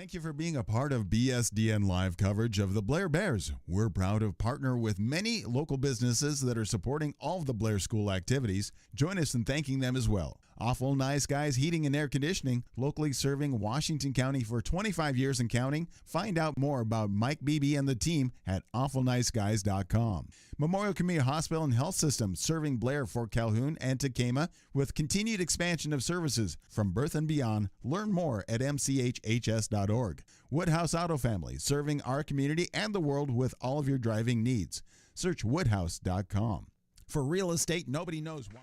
Thank you for being a part of BSDN Live coverage of the Blair Bears. We're proud to partner with many local businesses that are supporting all of the Blair School activities. Join us in thanking them as well. Awful Nice Guys Heating and Air Conditioning, locally serving Washington County for 25 years and counting. Find out more about Mike Beebe and the team at awfulniceguys.com. Memorial Community Hospital and Health System, serving Blair, Fort Calhoun, and Tacoma with continued expansion of services from birth and beyond. Learn more at mchhs.org. Woodhouse Auto Family, serving our community and the world with all of your driving needs. Search woodhouse.com. For real estate, nobody knows why.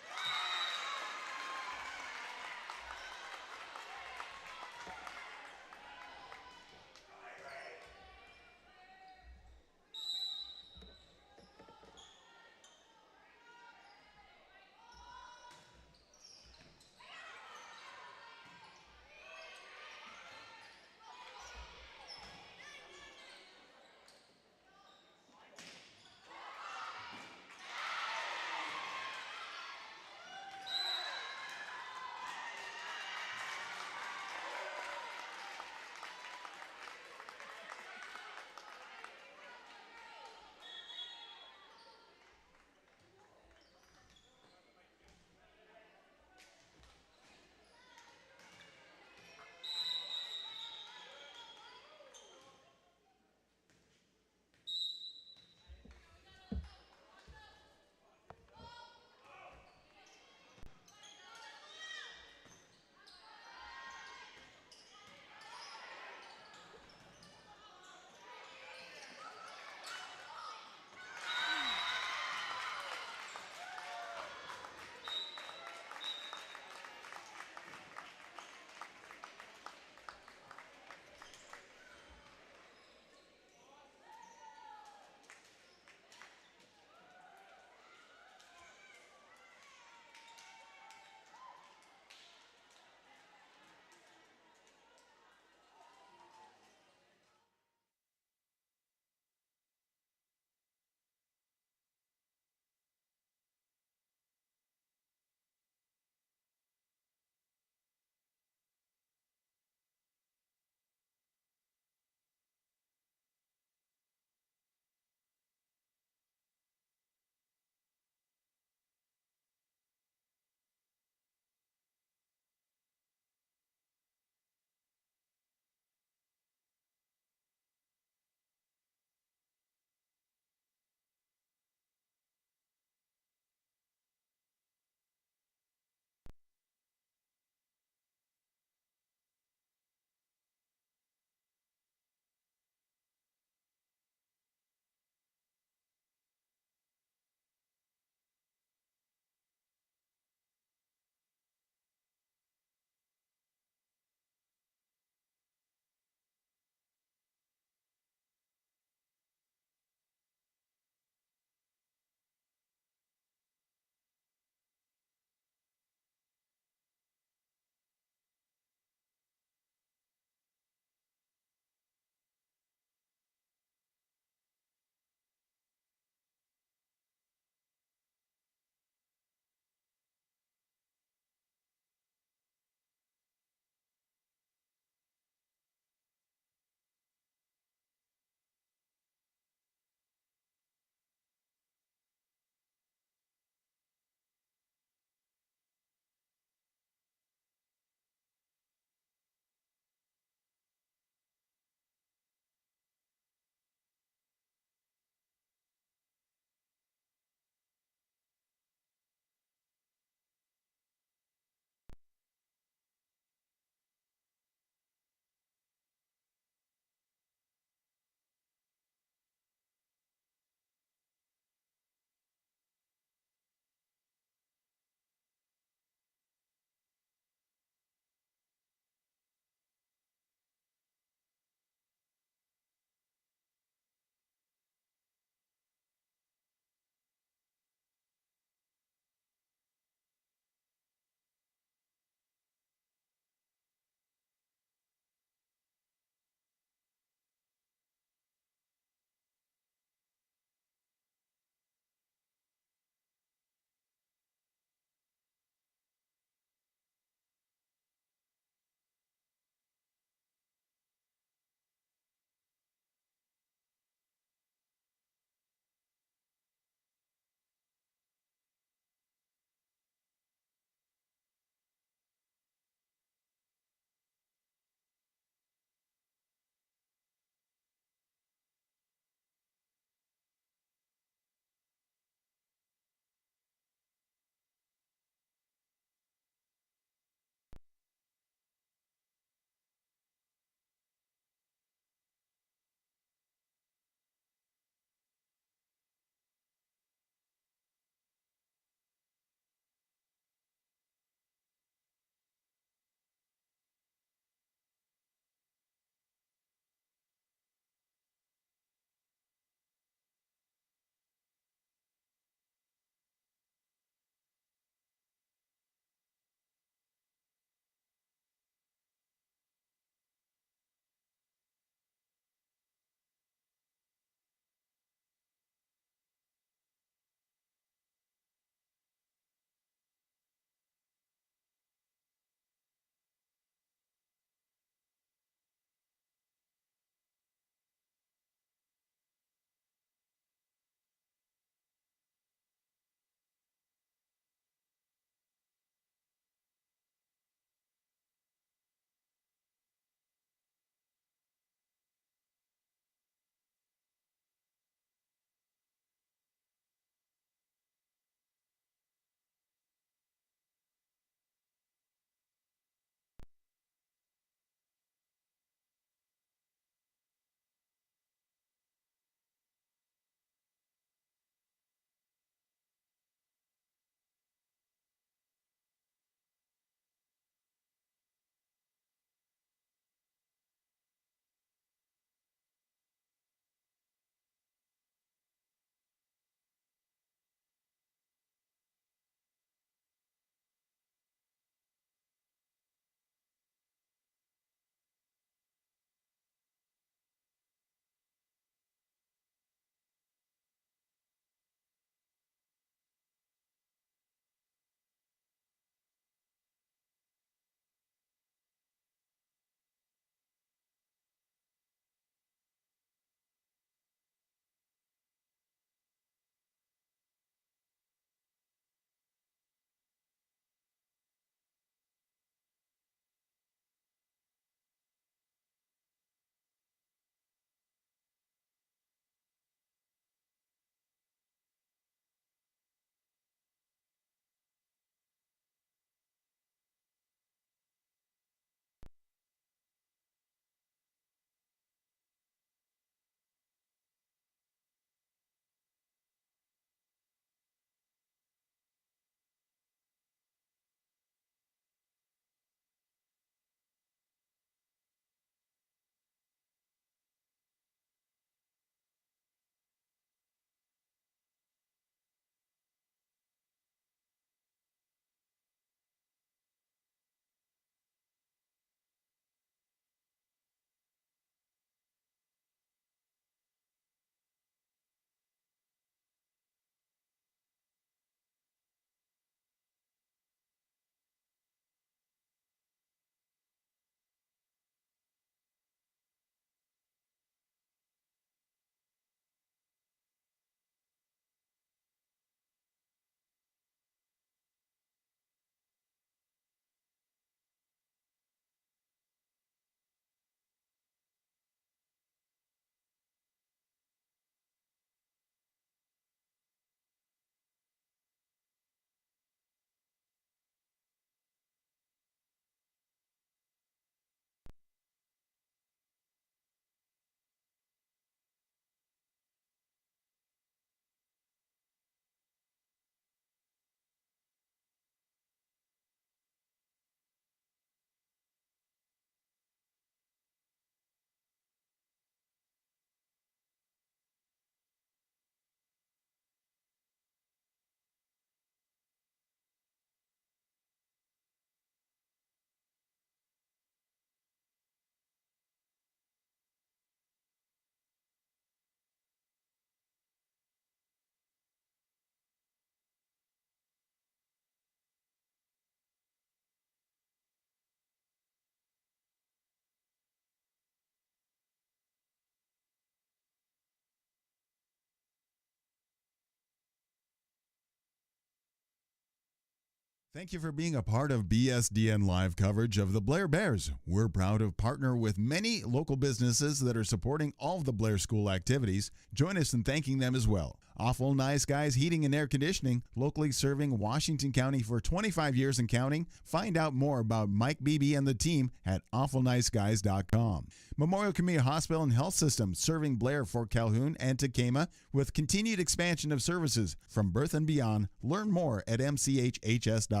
Thank you for being a part of BSDN live coverage of the Blair Bears. We're proud to partner with many local businesses that are supporting all of the Blair School activities. Join us in thanking them as well. Awful Nice Guys Heating and Air Conditioning, locally serving Washington County for 25 years and counting. Find out more about Mike Beebe and the team at awfulniceguys.com. Memorial Community Hospital and Health System, serving Blair, Fort Calhoun, and Tacoma with continued expansion of services from birth and beyond. Learn more at mchhs.com.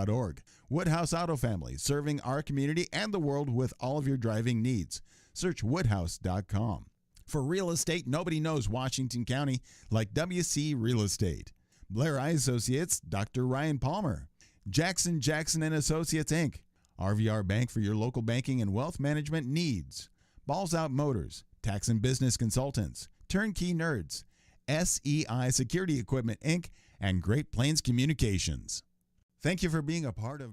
Woodhouse Auto Family, serving our community and the world with all of your driving needs. Search woodhouse.com. For real estate, nobody knows Washington County like WC Real Estate. Blair Eye Associates, Dr. Ryan Palmer. Jackson and Associates, Inc. RVR Bank for your local banking and wealth management needs. Balls Out Motors, Tax and Business Consultants, Turnkey Nerds, SEI Security Equipment, Inc., and Great Plains Communications. Thank you for being a part of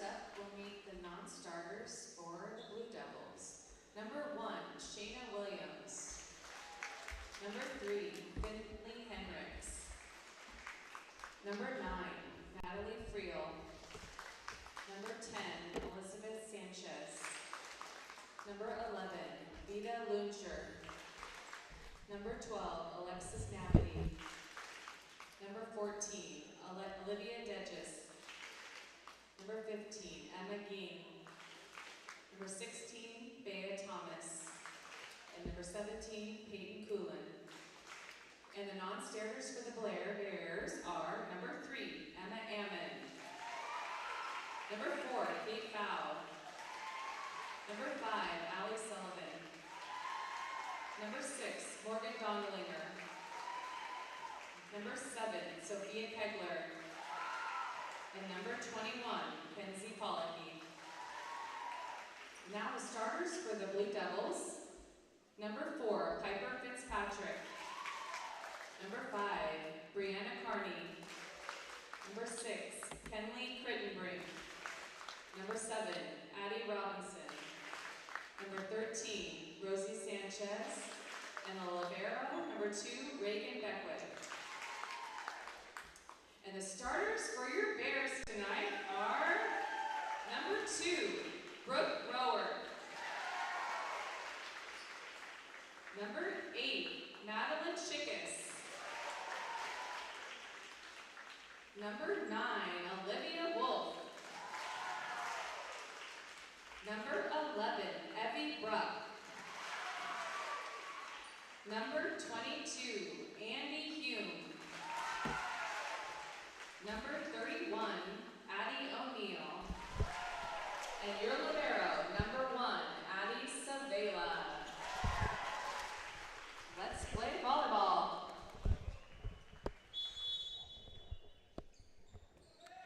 up will meet the non-starters for the Blue Devils. Number 1, Shayna Williams. Number 3, Finley Hendricks. Number 9, Natalie Friel. Number 10, Elizabeth Sanchez. Number 11, Vida Luncher. Number 12, Alexis Nabity. Number 14, Olivia Dedges. Number 15, Emma Ging. Number 16, Bea Thomas. And number 17, Peyton Coolin. And the non-starters for the Blair Bears are number 3, Emma Ammon. Number 4, Kate Fow. Number 5, Allie Sullivan. Number 6, Morgan Dongelinger. Number 7, Sophia Kegler. And number 21, Kenzie Pollacky. Now the starters for the Blue Devils. Number 4, Piper Fitzpatrick. Number 5, Brianna Carney. Number 6, Kenley Crittenbrink. Number 7, Addie Robinson. Number 13, Rosie Sanchez. And the libero, number 2, Reagan Beckwith. And the starters for your Bears tonight are number 2, Brooke Rower. Number 8, Madeline Chickus. Number 9, Olivia Wolf. Number 11, Evie Bruck. Number 22, Andy Hume. Number 31, Addie O'Neill. And your libero, number 1, Addie Savela. Let's play volleyball.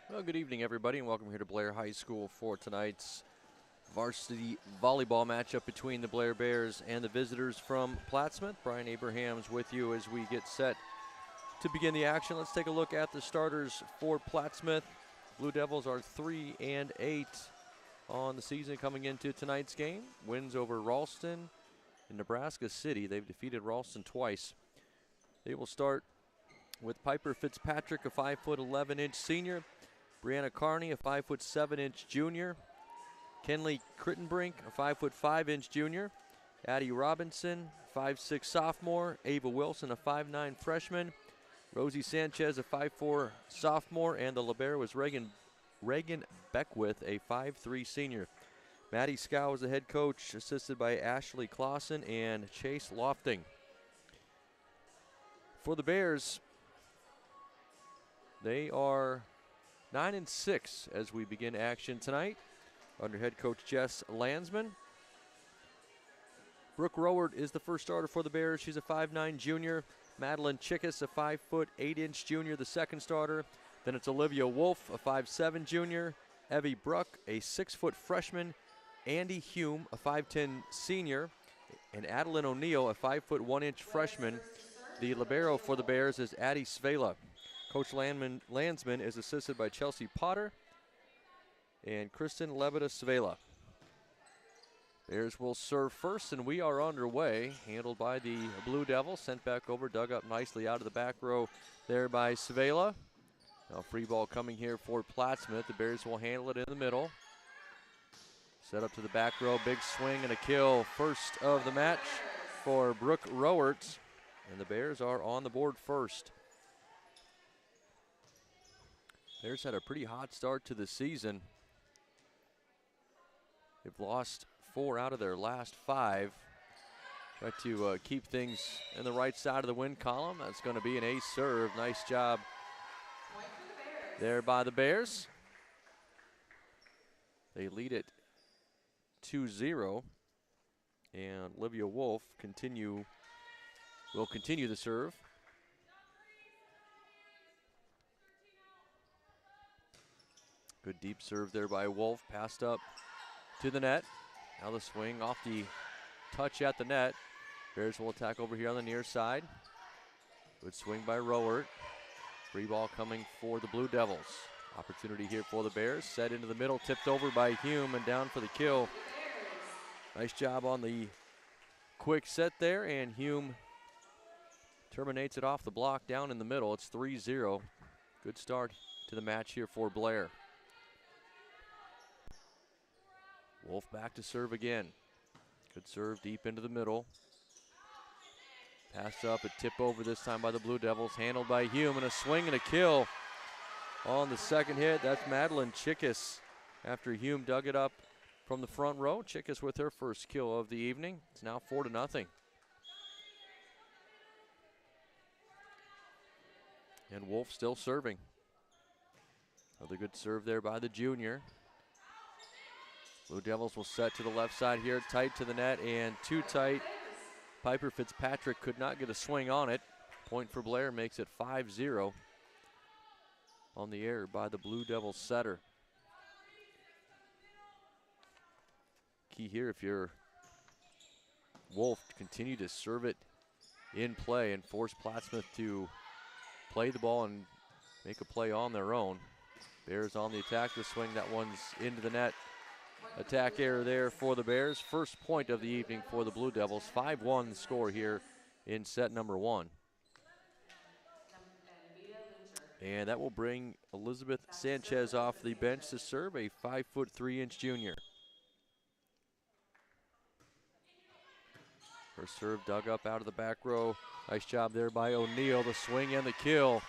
Well, good evening, everybody, and welcome here to Blair High School for tonight's varsity volleyball matchup between the Blair Bears and the visitors from Plattsmouth. Brian Abrahams with you as we get set to begin the action. Let's take a look at the starters for Plattsmouth. Blue Devils are 3-8 on the season coming into tonight's game. Wins over Ralston and Nebraska City. They've defeated Ralston twice. They will start with Piper Fitzpatrick, a 5'11" senior. Brianna Carney, a 5'7" junior. Kenley Crittenbrink, a 5'5" junior. Addie Robinson, 5'6" sophomore. Ava Wilson, a 5'9" freshman. Rosie Sanchez, a 5'4" sophomore. And the libero is Reagan Beckwith, a 5'3" senior. Maddie Scow is the head coach, assisted by Ashley Clausen and Chase Lofting. For the Bears, they are 9-6 as we begin action tonight under head coach Jess Landsman. Brooke Roward is the first starter for the Bears. She's a 5'9" junior. Madeline Chickus, a 5'8" junior, the second starter. Then it's Olivia Wolf, a 5'7" junior. Evie Bruck, a 6-foot freshman. Andy Hume, a 5'10" senior. And Adeline O'Neill, a 5'1" freshman. The libero for the Bears is Addie Svela. Coach Landsman is assisted by Chelsea Potter and Kristen Lebeda Svela. Bears will serve first, and we are underway. Handled by the Blue Devils, sent back over, dug up nicely out of the back row there by Svela. Now free ball coming here for Plattsmouth. The Bears will handle it in the middle. Set up to the back row, big swing and a kill. First of the match for Brooke Rowerts, and the Bears are on the board first. Bears had a pretty hot start to the season. They've lost 4 out of their last 5. Try to keep things in the right side of the win column. That's going to be an ace serve. Nice job there by the Bears. They lead it 2-0. And Olivia Wolf will continue the serve. Good deep serve there by Wolf. Passed up to the net. Now the swing off the touch at the net. Bears will attack over here on the near side. Good swing by Rowert. Free ball coming for the Blue Devils. Opportunity here for the Bears. Set into the middle, tipped over by Hume and down for the kill. Nice job on the quick set there, and Hume terminates it off the block down in the middle. It's 3-0. Good start to the match here for Blair. Wolf back to serve again. Good serve deep into the middle. Pass up, a tip over this time by the Blue Devils. Handled by Hume, and a swing and a kill on the second hit. That's Madeline Chickus after Hume dug it up from the front row. Chickus with her first kill of the evening. It's now 4-0. And Wolf still serving. Another good serve there by the junior. Blue Devils will set to the left side here, tight to the net and too tight. Piper Fitzpatrick could not get a swing on it. Point for Blair makes it 5-0 on the air by the Blue Devils setter. Key here, if you're Wolf, continue to serve it in play and force Plattsmouth to play the ball and make a play on their own. Bears on the attack. The swing, that one's into the net. Attack error there for the Bears. First point of the evening for the Blue Devils. 5-1 score here in set number 1. And that will bring Elizabeth Sanchez off the bench to serve, a 5'3" junior. Her serve dug up out of the back row. Nice job there by O'Neill. The swing and the kill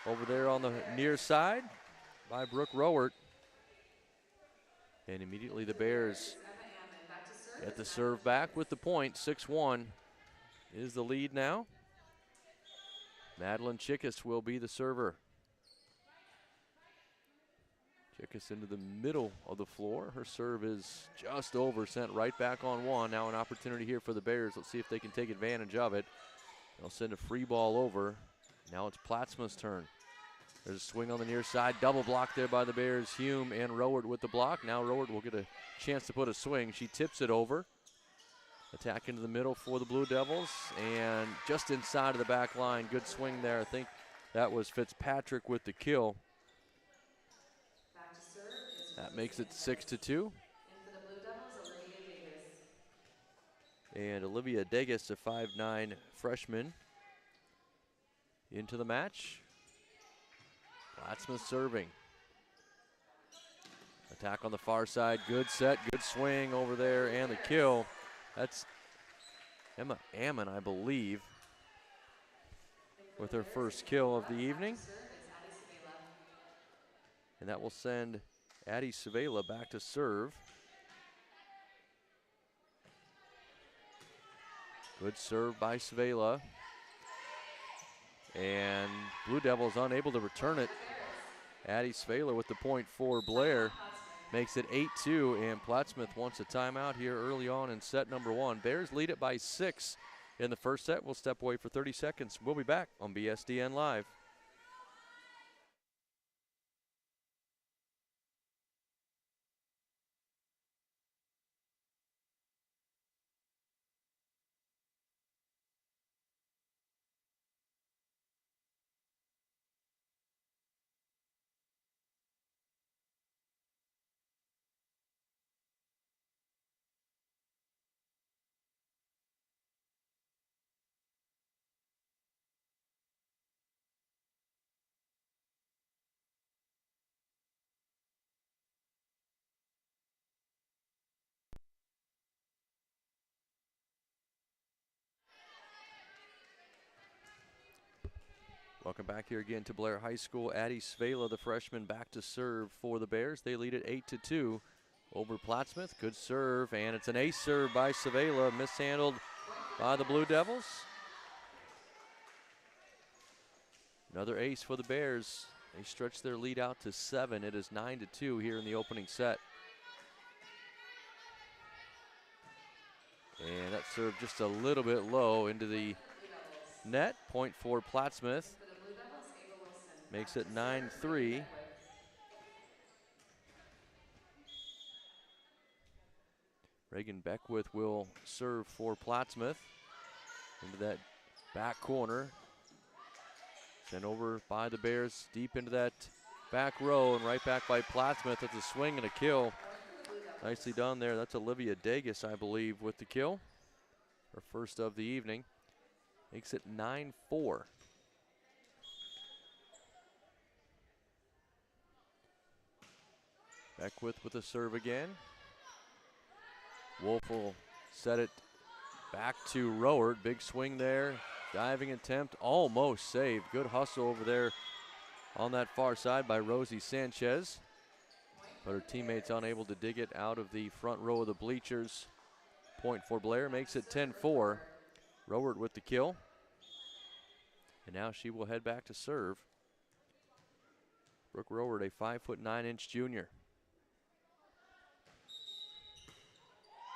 over there on the near side by Brooke Rowert. And immediately the Bears get the serve back with the point. 6-1 is the lead now. Madeline Chickus will be the server. Chickus into the middle of the floor. Her serve is just over, sent right back on one. Now an opportunity here for the Bears. Let's see if they can take advantage of it. They'll send a free ball over. Now it's Plattsmouth's turn. There's a swing on the near side. Double block there by the Bears. Hume and Rowert with the block. Now Rowert will get a chance to put a swing. She tips it over. Attack into the middle for the Blue Devils. And just inside of the back line. Good swing there. I think that was Fitzpatrick with the kill. That makes it 6-2. And Olivia Degas, a 5'9" freshman, into the match. Plattsmouth serving. Attack on the far side. Good set, good swing over there, and the kill. That's Emma Ammon, I believe, with her first kill of the evening. And that will send Addie Savela back to serve. Good serve by Savela. And Blue Devils unable to return it. Addie Savela with the point for Blair. Makes it 8-2, and Plattsmouth wants a timeout here early on in set number 1. Bears lead it by 6 in the first set. We'll step away for 30 seconds. We'll be back on BSDN Live. Welcome back here again to Blair High School. Addie Savela, the freshman, back to serve for the Bears. They lead it 8-2 over Plattsmouth. Good serve, and it's an ace serve by Savela, mishandled by the Blue Devils. Another ace for the Bears. They stretch their lead out to 7. It is 9-2 here in the opening set. And that serve just a little bit low into the net. Point for Plattsmouth. Makes it 9-3. Reagan Beckwith will serve for Plattsmouth into that back corner. Sent over by the Bears deep into that back row and right back by Plattsmouth. That's a swing and a kill. Nicely done there. That's Olivia Dagus, I believe, with the kill. Her first of the evening. Makes it 9-4. Beckwith with a serve again. Wolf will set it back to Rowert. Big swing there. Diving attempt, almost saved. Good hustle over there on that far side by Rosie Sanchez. But her teammates unable to dig it out of the front row of the bleachers. Point for Blair, makes it 10-4. Rowert with the kill. And now she will head back to serve. Brooke Rowert, a 5'9" junior.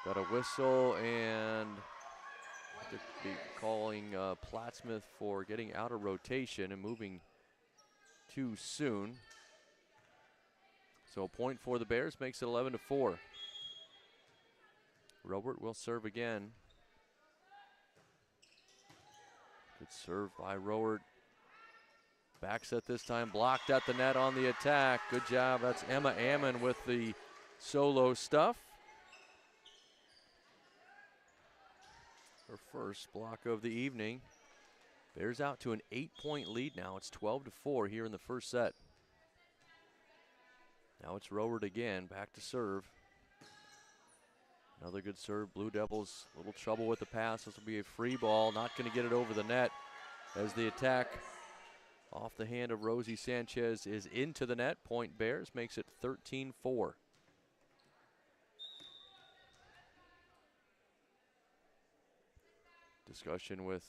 Got a whistle, and they'll be calling Plattsmouth for getting out of rotation and moving too soon. So a point for the Bears, makes it 11-4. Rowert will serve again. Good serve by Rowert. Back set this time, blocked at the net on the attack. Good job, that's Emma Ammon with the solo stuff. Her first block of the evening. Bears out to an 8-point lead now. It's 12-4 here in the first set. Now it's Rowert again, back to serve. Another good serve. Blue Devils, a little trouble with the pass. This will be a free ball, not going to get it over the net as the attack off the hand of Rosie Sanchez is into the net. Point Bears, makes it 13-4. Discussion with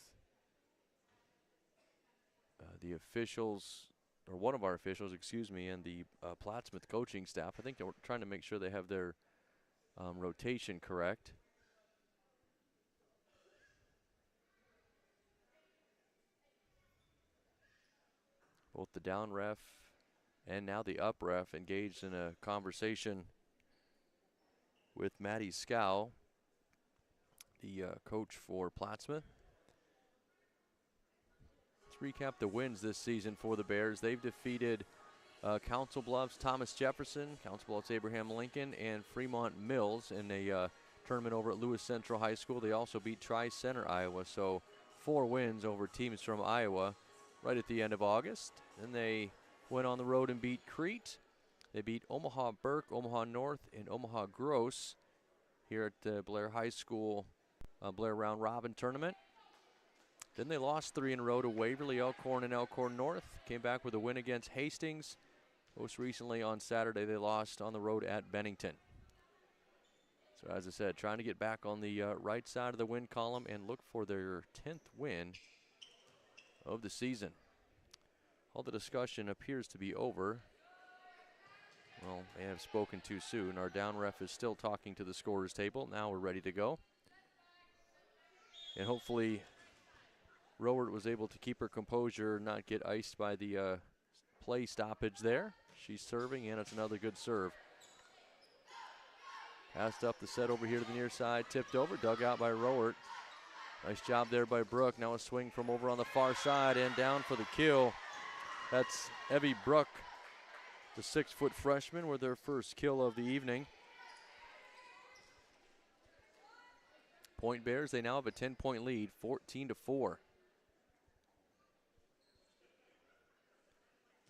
the officials, or one of our officials, excuse me, and the Plattsmouth coaching staff. I think they're trying to make sure they have their rotation correct. Both the down ref and now the up ref engaged in a conversation with Maddie Scow, the coach for Plattsmouth. Let's recap the wins this season for the Bears. They've defeated Council Bluffs Thomas Jefferson, Council Bluffs Abraham Lincoln, and Fremont Mills in a tournament over at Lewis Central High School. They also beat Tri-Center Iowa, so 4 wins over teams from Iowa right at the end of August. Then they went on the road and beat Crete. They beat Omaha Burke, Omaha North, and Omaha Gross here at the Blair High School Blair Round Robin Tournament. Then they lost 3 in a row to Waverly, Elkhorn, and Elkhorn North. Came back with a win against Hastings. Most recently on Saturday, they lost on the road at Bennington. So as I said, trying to get back on the right side of the win column and look for their 10th win of the season. All the discussion appears to be over. Well, they have spoken too soon. Our down ref is still talking to the scorer's table. Now we're ready to go. And hopefully Rowert was able to keep her composure, not get iced by the play stoppage there. She's serving, and it's another good serve. Passed up the set over here to the near side, tipped over, dug out by Rowert. Nice job there by Brooke. Now a swing from over on the far side and down for the kill. That's Evie Brooke, the 6-foot freshman, with their first kill of the evening. Point Bears, they now have a 10-point lead, 14-4.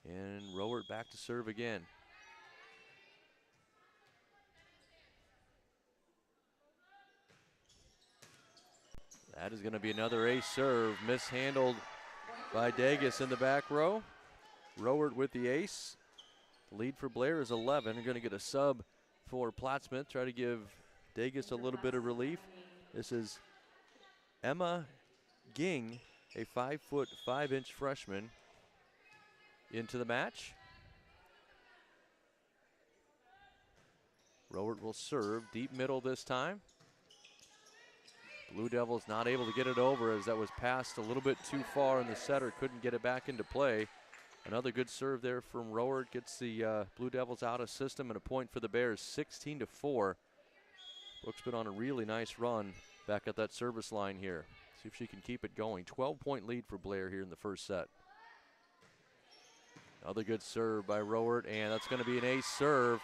And Rowert back to serve again. That is going to be another ace serve, mishandled by Dagus in the back row. Rowert with the ace. The lead for Blair is 11. They're going to get a sub for Plattsmouth, try to give Dagus a little bit of relief. This is Emma Ging, a 5'5" freshman, into the match. Rowert will serve deep middle this time. Blue Devils not able to get it over as that was passed a little bit too far and the setter couldn't get it back into play. Another good serve there from Rowert, gets the Blue Devils out of system, and a point for the Bears, 16-4. Brooke's been on a really nice run back at that service line here. See if she can keep it going. 12-point lead for Blair here in the first set. Another good serve by Rowert, and that's going to be an ace serve.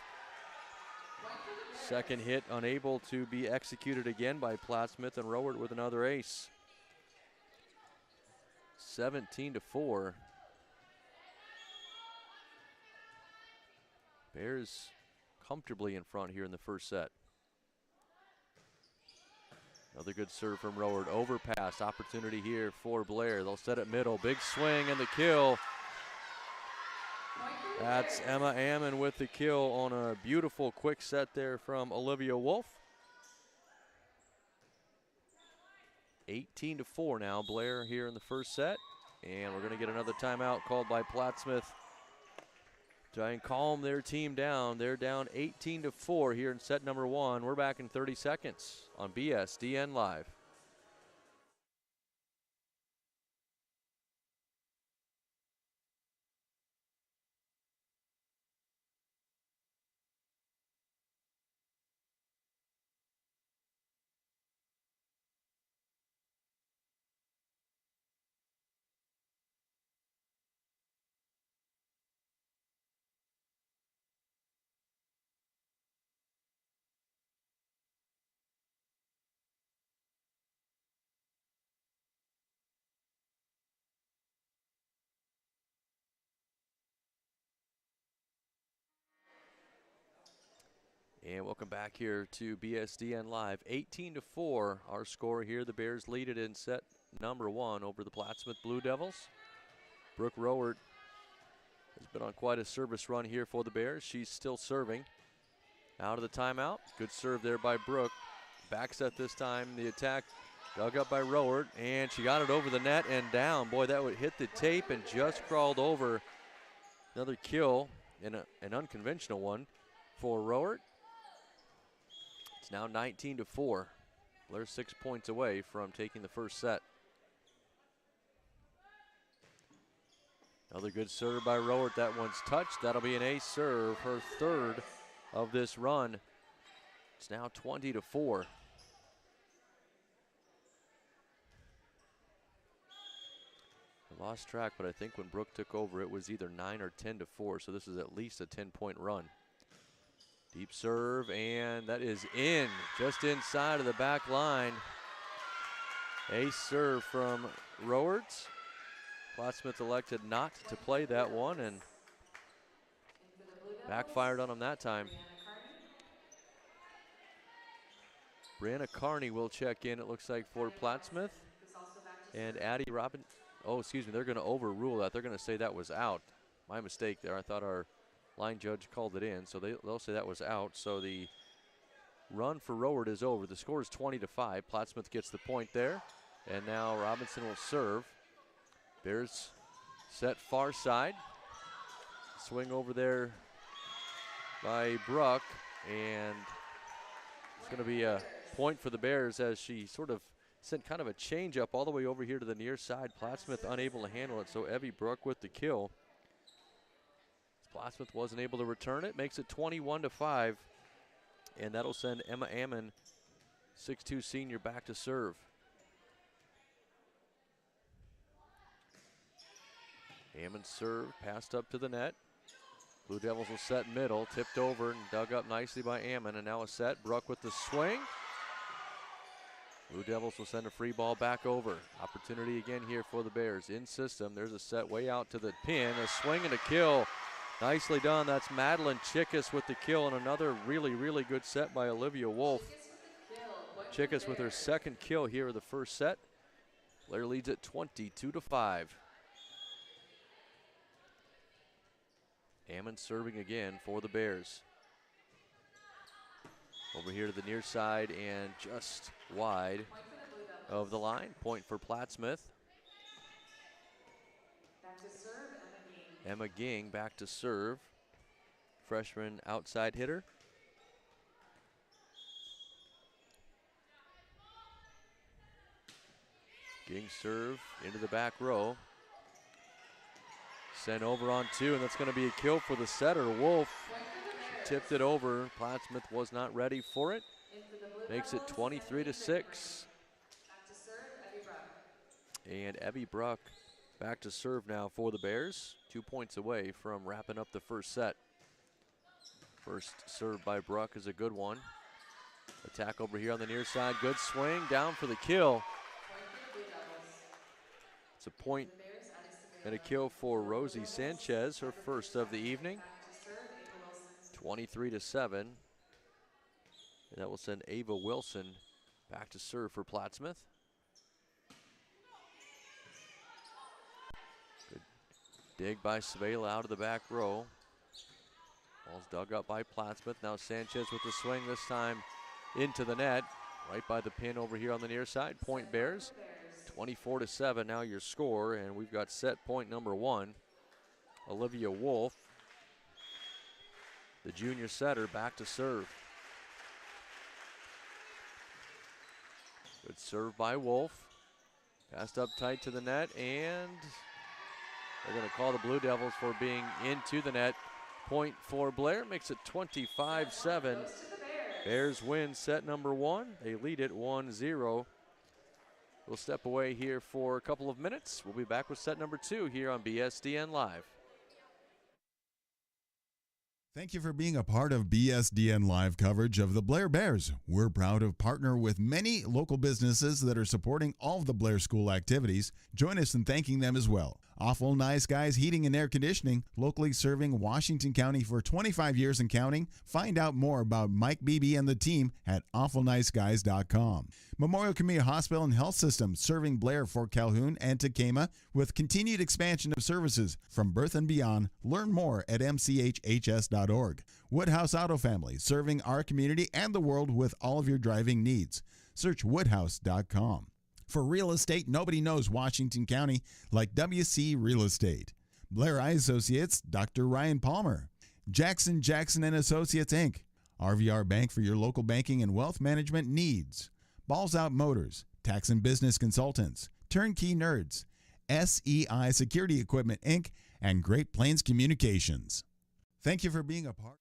Second hit unable to be executed again by Plattsmouth, and Rowert with another ace. 17-4. Bears comfortably in front here in the first set. Another good serve from Rowert. Overpass opportunity here for Blair. They'll set it middle. Big swing and the kill. That's Emma Ammon with the kill on a beautiful quick set there from Olivia Wolf. 18-4 now, Blair here in the first set. And we're going to get another timeout called by Plattsmouth. Try and calm their team down. They're down 18-4 here in set number 1. We're back in 30 seconds on BSDN Live. And welcome back here to BSDN Live. 18-4, our score here. The Bears lead it in set number 1 over the Plattsmouth Blue Devils. Brooke Rowert has been on quite a service run here for the Bears. She's still serving. Out of the timeout. Good serve there by Brooke. Back set this time. The attack dug up by Rowert, and she got it over the net and down. Boy, that would hit the tape and just crawled over. Another kill, in an unconventional one for Rowert. It's now 19-4. Blair 6 points away from taking the first set. Another good serve by Rowert. That one's touched. That'll be an ace serve, her third of this run. It's now 20-4. I lost track, but I think when Brooke took over, it was either 9 or 10-4, so this is at least a 10-point run. Deep serve, and that is in, just inside of the back line. Ace serve from Rowert. Plattsmouth elected not to play that one, and backfired on him that time. Brianna Carney will check in, it looks like, for Plattsmouth. And Addie Robin, they're going to overrule that. They're going to say that was out. My mistake there. I thought our line judge called it in, so they'll say that was out. So the run for Rowert is over. The score is 20-5. Plattsmouth gets the point there. And now Robinson will serve. Bears set far side. Swing over there by Bruck. And it's going to be a point for the Bears as she sort of sent kind of a change up all the way over here to the near side. Plattsmouth unable to handle it, so Evie Bruck with the kill. Plattsmouth wasn't able to return it, makes it 21-5, and that'll send Emma Ammon, 6'2" senior, back to serve. Ammon serve, passed up to the net. Blue Devils will set middle, tipped over and dug up nicely by Ammon, and now a set. Bruck with the swing. Blue Devils will send a free ball back over. Opportunity again here for the Bears. In system, there's a set way out to the pin. A swing and a kill. Nicely done. That's Madeline Chickus with the kill, and another really, really good set by Olivia Wolf. Chickus with her second kill here of the first set. Blair leads at 22-5. Ammon serving again for the Bears. Over here to the near side and just wide of the line. Point for Plattsmouth. Emma Ging back to serve. Freshman outside hitter. Ging serve into the back row. Sent over on 2, and that's going to be a kill for the setter, Wolf. She tipped it over. Plattsmouth was not ready for it. Makes it 23-6. And Evie Bruck back to serve now for the Bears. 2 points away from wrapping up the first set. First serve by Bruck is a good one. Attack over here on the near side. Good swing down for the kill. It's a point and a kill for Rosie Sanchez, her first of the evening. 23-7. And that will send Ava Wilson back to serve for Plattsmouth. Good dig by Svela out of the back row. Ball's dug up by Plattsmouth. Now Sanchez with the swing, this time into the net. Right by the pin over here on the near side. Point Bears. 24-7 now your score, and we've got set point number 1. Olivia Wolf, the junior setter, back to serve. Good serve by Wolf. Passed up tight to the net, and they're going to call the Blue Devils for being into the net. Point for Blair, makes it 25-7. Bears win set number 1. They lead it 1-0. We'll step away here for a couple of minutes. We'll be back with set number 2 here on BSDN Live. Thank you for being a part of BSDN Live coverage of the Blair Bears. We're proud to partner with many local businesses that are supporting all of the Blair School activities. Join us in thanking them as well. Awful Nice Guys Heating and Air Conditioning, locally serving Washington County for 25 years and counting. Find out more about Mike Beebe and the team at awfulniceguys.com. Memorial Community Hospital and Health System, serving Blair, Fort Calhoun, and Tacoma with continued expansion of services from birth and beyond. Learn more at mchhs.org. Woodhouse Auto Family, serving our community and the world with all of your driving needs. Search woodhouse.com. For real estate, nobody knows Washington County like WC Real Estate. Blair Eye Associates, Dr. Ryan Palmer. Jackson and Associates, Inc. RVR Bank for your local banking and wealth management needs. Balls Out Motors, Tax and Business Consultants, Turnkey Nerds, SEI Security Equipment, Inc., and Great Plains Communications. Thank you for being a part.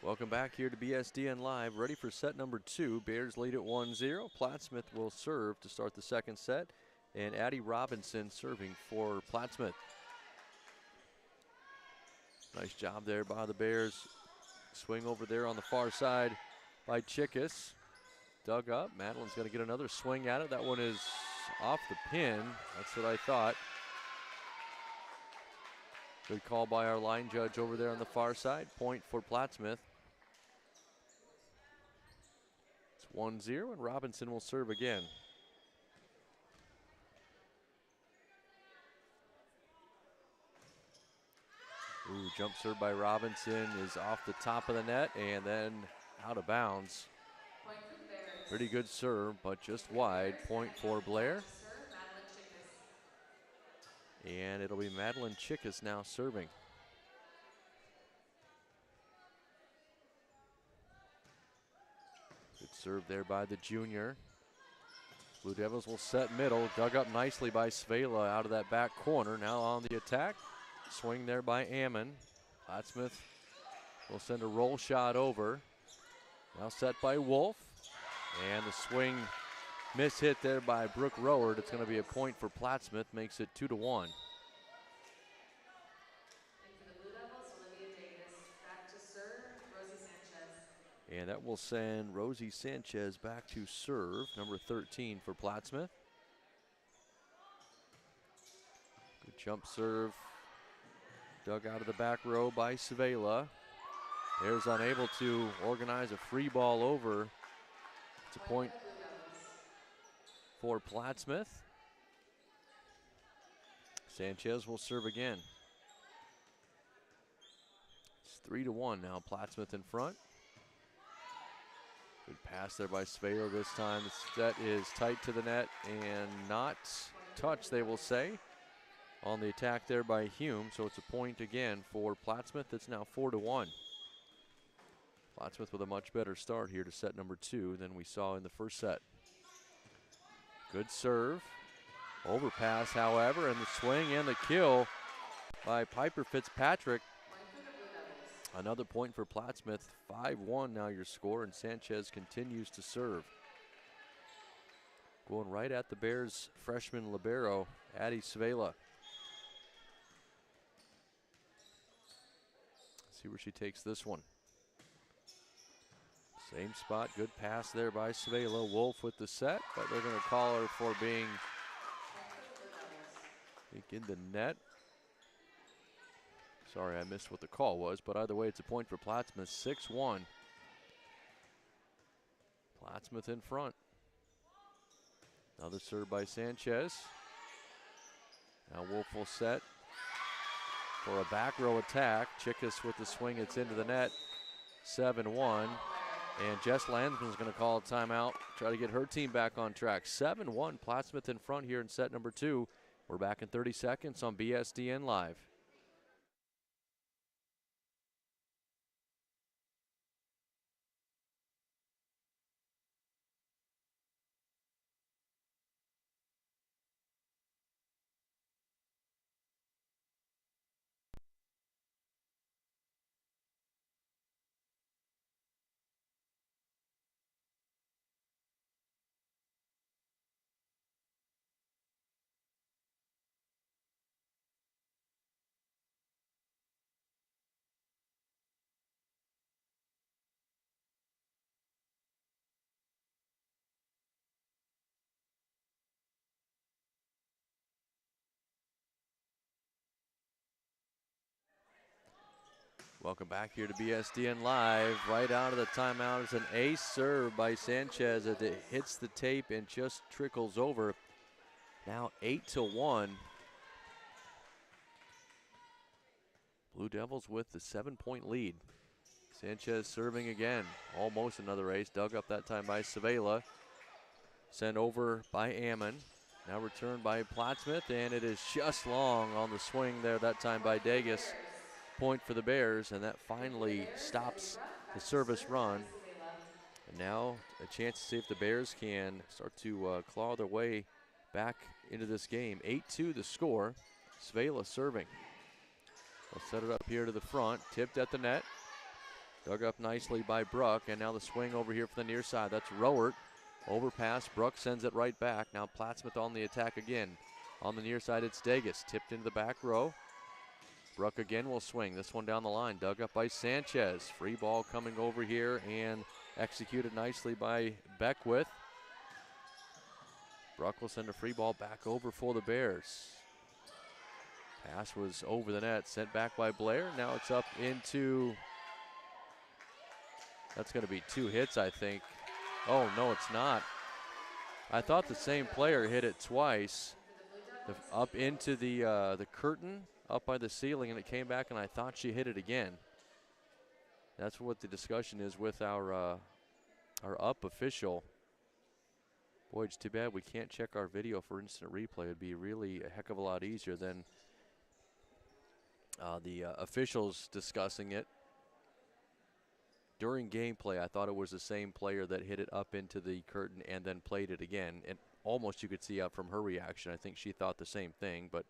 Welcome back here to BSDN Live, ready for set number 2. Bears lead at 1-0. Plattsmouth will serve to start the second set, and Addie Robinson serving for Plattsmouth. Nice job there by the Bears. Swing over there on the far side by Chickus. Dug up. Madeline's going to get another swing at it. That one is off the pin. That's what I thought. Good call by our line judge over there on the far side. Point for Plattsmouth. It's 1-0, and Robinson will serve again. Ooh, jump serve by Robinson is off the top of the net and then out of bounds. Point for the Bears. Pretty good serve, but just wide. Point for Blair. Serve, Madeline Chickus. And it'll be Madeline Chickus now serving. Good serve there by the junior. Blue Devils will set middle. Dug up nicely by Svela out of that back corner. Now on the attack. Swing there by Ammon. Plattsmouth will send a roll shot over. Now set by Wolf. And the swing miss hit there by Brooke Roward. It's going to be a point for Plattsmouth. Makes it 2-1. And for the Blue Devils, Olivia Davis. Back to serve, Rosie Sanchez. And that will send Rosie Sanchez back to serve, number 13 for Plattsmouth. Good jump serve. Dug out of the back row by Svela. Bears unable to organize a free ball over. It's a point for Plattsmouth. Sanchez will serve again. It's 3-1 now, Plattsmouth in front. Good pass there by Svela this time. The set is tight to the net and not touched, they will say. On the attack there by Hume, so it's a point again for Plattsmouth. It's now 4-1. Plattsmouth with a much better start here to set number 2 than we saw in the first set. Good serve. Overpass, however, and the swing and the kill by Piper Fitzpatrick. Another point for Plattsmouth. 5-1 now your score, and Sanchez continues to serve. Going right at the Bears freshman libero, Addie Svela. See where she takes this one. Same spot, good pass there by Svela. Wolf with the set, but they're going to call her for being in the net. Sorry, I missed what the call was, but either way, it's a point for Plattsmouth, 6-1. Plattsmouth in front. Another serve by Sanchez. Now Wolf will set for a back row attack. Chickus with the swing, it's into the net, 7-1. And Jess Landsman's going to call a timeout, try to get her team back on track. 7-1, Plattsmouth in front here in set number 2. We're back in 30 seconds on BSDN Live. Welcome back here to BSDN Live. Right out of the timeout is an ace serve by Sanchez as it hits the tape and just trickles over. Now 8-1. Blue Devils with the 7-point lead. Sanchez serving again. Almost another ace. Dug up that time by Svela. Sent over by Ammon. Now returned by Plattsmouth, and it is just long on the swing there that time by Davis. Point for the Bears, and that finally stops the service run. And now a chance to see if the Bears can start to claw their way back into this game. 8-2 the score. Svela serving. They'll set it up here to the front. Tipped at the net. Dug up nicely by Bruck, and now the swing over here from the near side. That's Rowert. Overpass. Bruck sends it right back. Now Plattsmouth on the attack again. On the near side, it's Davis. Tipped into the back row. Bruck again will swing. This one down the line. Dug up by Sanchez. Free ball coming over here and executed nicely by Beckwith. Bruck will send a free ball back over for the Bears. Pass was over the net. Sent back by Blair. Now it's up into... That's going to be 2 hits, I think. Oh, no, it's not. I thought the same player hit it twice. Up into the curtain up by the ceiling, and it came back, and I thought she hit it again. That's what the discussion is with our up official. Boy, it's too bad we can't check our video for instant replay. It'd be really a heck of a lot easier than the officials discussing it. During gameplay, I thought it was the same player that hit it up into the curtain and then played it again. And almost you could see out from her reaction, I think she thought the same thing, but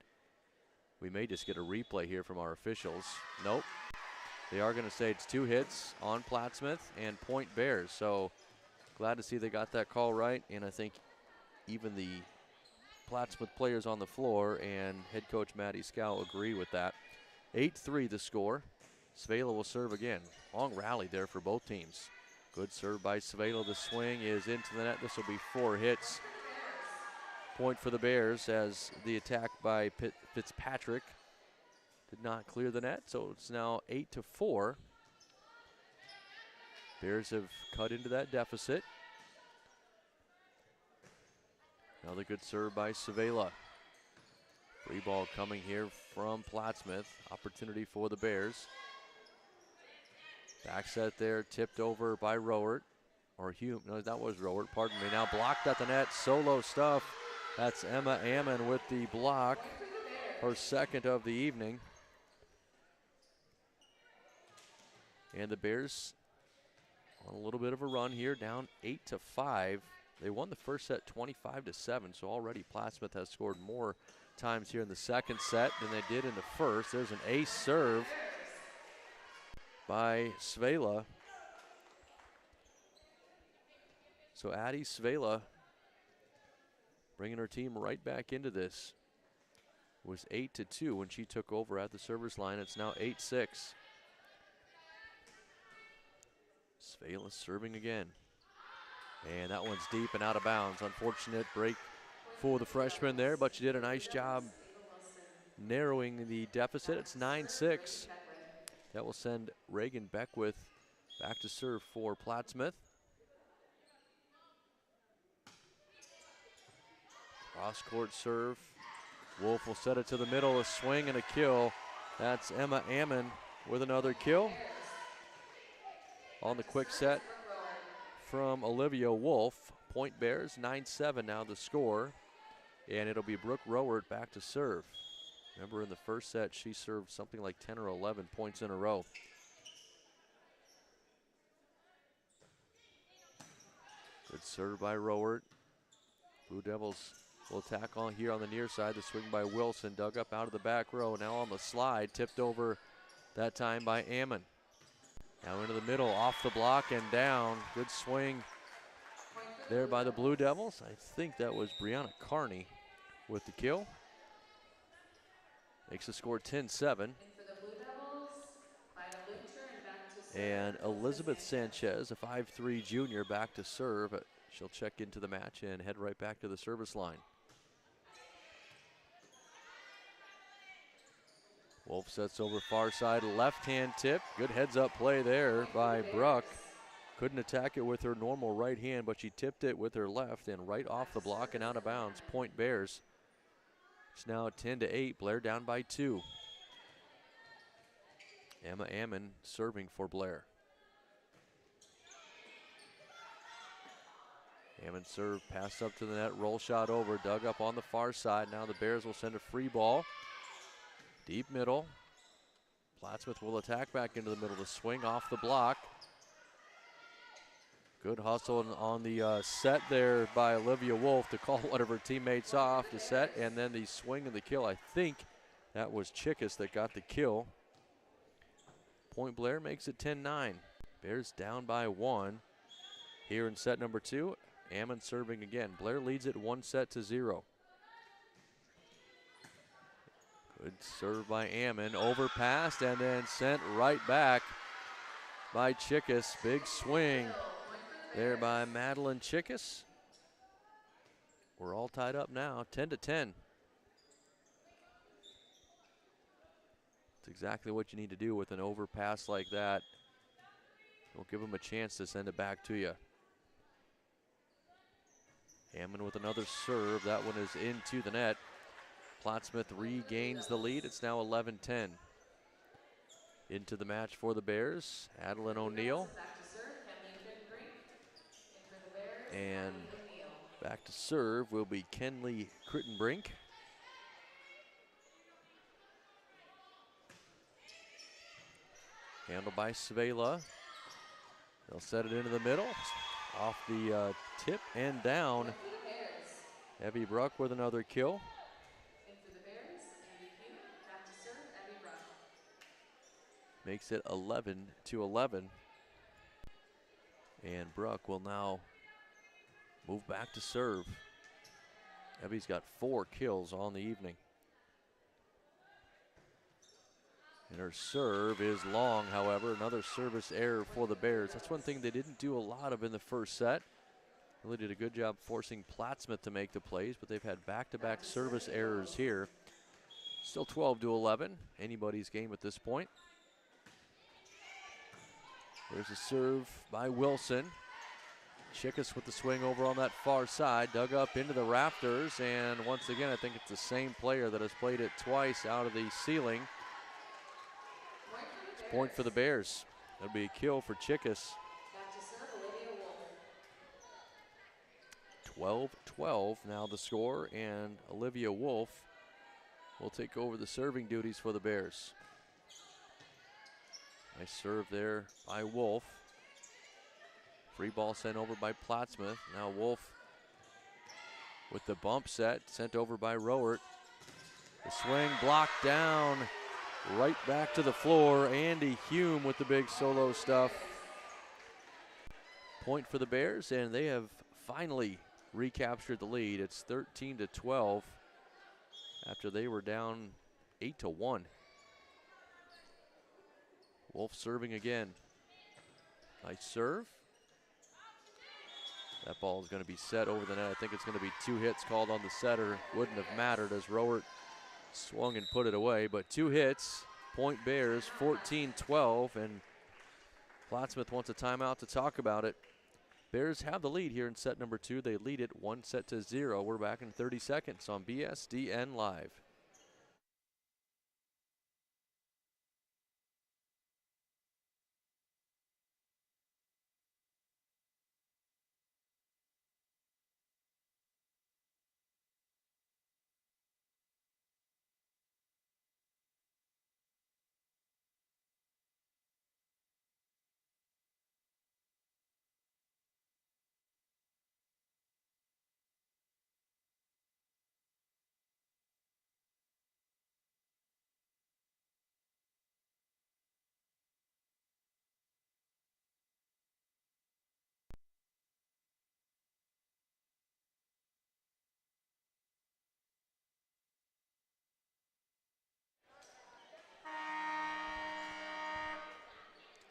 we may just get a replay here from our officials. Nope. They are going to say it's 2 hits on Plattsmouth and point Bears. So glad to see they got that call right, and I think even the Plattsmouth players on the floor and head coach Maddie Scow agree with that. 8-3 the score. Svela will serve again. Long rally there for both teams. Good serve by Svela. The swing is into the net. This will be 4 hits. Point for the Bears as the attack by Fitzpatrick did not clear the net, so it's now 8-4. Bears have cut into that deficit. Another good serve by Svela. Free ball coming here from Plattsmouth. Opportunity for the Bears. Back set there, tipped over by Rowert. Or Hume, no, that was Rowert, pardon me. Now blocked at the net, solo stuff. That's Emma Ammon with the block, her second of the evening. And the Bears on a little bit of a run here, down 8-5. They won the first set 25-7, so already Plattsmouth has scored more times here in the second set than they did in the first. There's an ace serve by Svela. So Addie Svela bringing her team right back into this. It was 8-2 when she took over at the server's line. It's now 8-6. Svela serving again. And that one's deep and out of bounds. Unfortunate break for the freshman there, but she did a nice job narrowing the deficit. It's 9-6. That will send Reagan Beckwith back to serve for Plattsmouth. Cross-court serve. Wolf will set it to the middle, a swing and a kill. That's Emma Ammon with another kill. On the quick set from Olivia Wolf. Point Bears, 9-7 now the score. And it'll be Brooke Rowert back to serve. Remember in the first set, she served something like 10 or 11 points in a row. Good serve by Rowert. Blue Devils will attack on here on the near side. The swing by Wilson, dug up out of the back row. Now on the slide, tipped over that time by Ammon. Now into the middle, off the block and down. Good swing there by the Blue Devils. I think that was Brianna Carney with the kill. Makes the score 10-7. And Elizabeth Sanchez, a 5'3" junior, back to serve. She'll check into the match and head right back to the service line. Wolf sets over far side, left-hand tip. Good heads-up play there by Bruck. Couldn't attack it with her normal right hand, but she tipped it with her left and right off the block and out of bounds. Point Bears. It's now 10-8. Blair down by 2. Emma Ammon serving for Blair. Ammon serve, pass up to the net, roll shot over, dug up on the far side. Now the Bears will send a free ball. Deep middle. Plattsmouth will attack back into the middle. The swing off the block. Good hustle on the set there by Olivia Wolf to call one of her teammates off to set, and then the swing and the kill. I think that was Chickus that got the kill. Point Blair makes it 10-9. Bears down by 1 here in set number 2. Ammon serving again. Blair leads it 1-0. Good serve by Ammon, overpassed and then sent right back by Chickus. Big swing there by Madeline Chickus. We're all tied up now, 10-10. It's exactly what you need to do with an overpass like that. Don't give them a chance to send it back to you. Ammon with another serve. That one is into the net. Plattsmouth regains the lead. It's now 11-10. Into the match for the Bears, Adeline O'Neill. And back to serve will be Kenley Crittenbrink. Handled by Svela. They'll set it into the middle. Off the tip and down. Evie Bruck with another kill. Makes it 11-11. And Bruck will now move back to serve. Evie's got 4 kills on the evening. And her serve is long, however. Another service error for the Bears. That's one thing they didn't do a lot of in the first set. Really did a good job forcing Plattsmouth to make the plays, but they've had back-to-back service errors here. Still 12-11. Anybody's game at this point. There's a serve by Wilson. Chickus with the swing over on that far side, dug up into the rafters, and once again, I think it's the same player that has played it twice out of the ceiling. It's a point for the Bears. That'll be a kill for Chickus. 12-12 now the score, and Olivia Wolf will take over the serving duties for the Bears. Nice serve there by Wolf. Free ball sent over by Plattsmouth. Now Wolf with the bump set, sent over by Rowert. The swing blocked down, right back to the floor. Andy Hume with the big solo stuff. Point for the Bears, and they have finally recaptured the lead. It's 13-12 after they were down 8-1. Wolf serving again. Nice serve. That ball is going to be set over the net. I think it's going to be 2 hits called on the setter. Wouldn't have mattered as Rowert swung and put it away. But 2 hits, point Bears, 14-12, and Plattsmouth wants a timeout to talk about it. Bears have the lead here in set number 2. They lead it 1-0. We're back in 30 seconds on BSDN Live.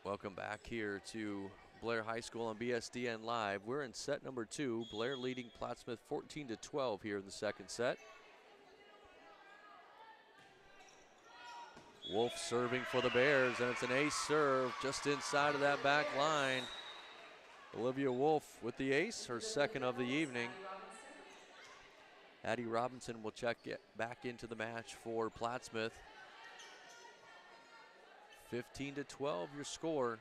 Welcome back here to Blair High School on BSDN Live. We're in set number 2. Blair leading Plattsmouth 14-12 here in the second set. Wolf serving for the Bears, and it's an ace serve just inside of that back line. Olivia Wolf with the ace, her second of the evening. Addie Robinson will check back into the match for Plattsmouth. 15-12 your score.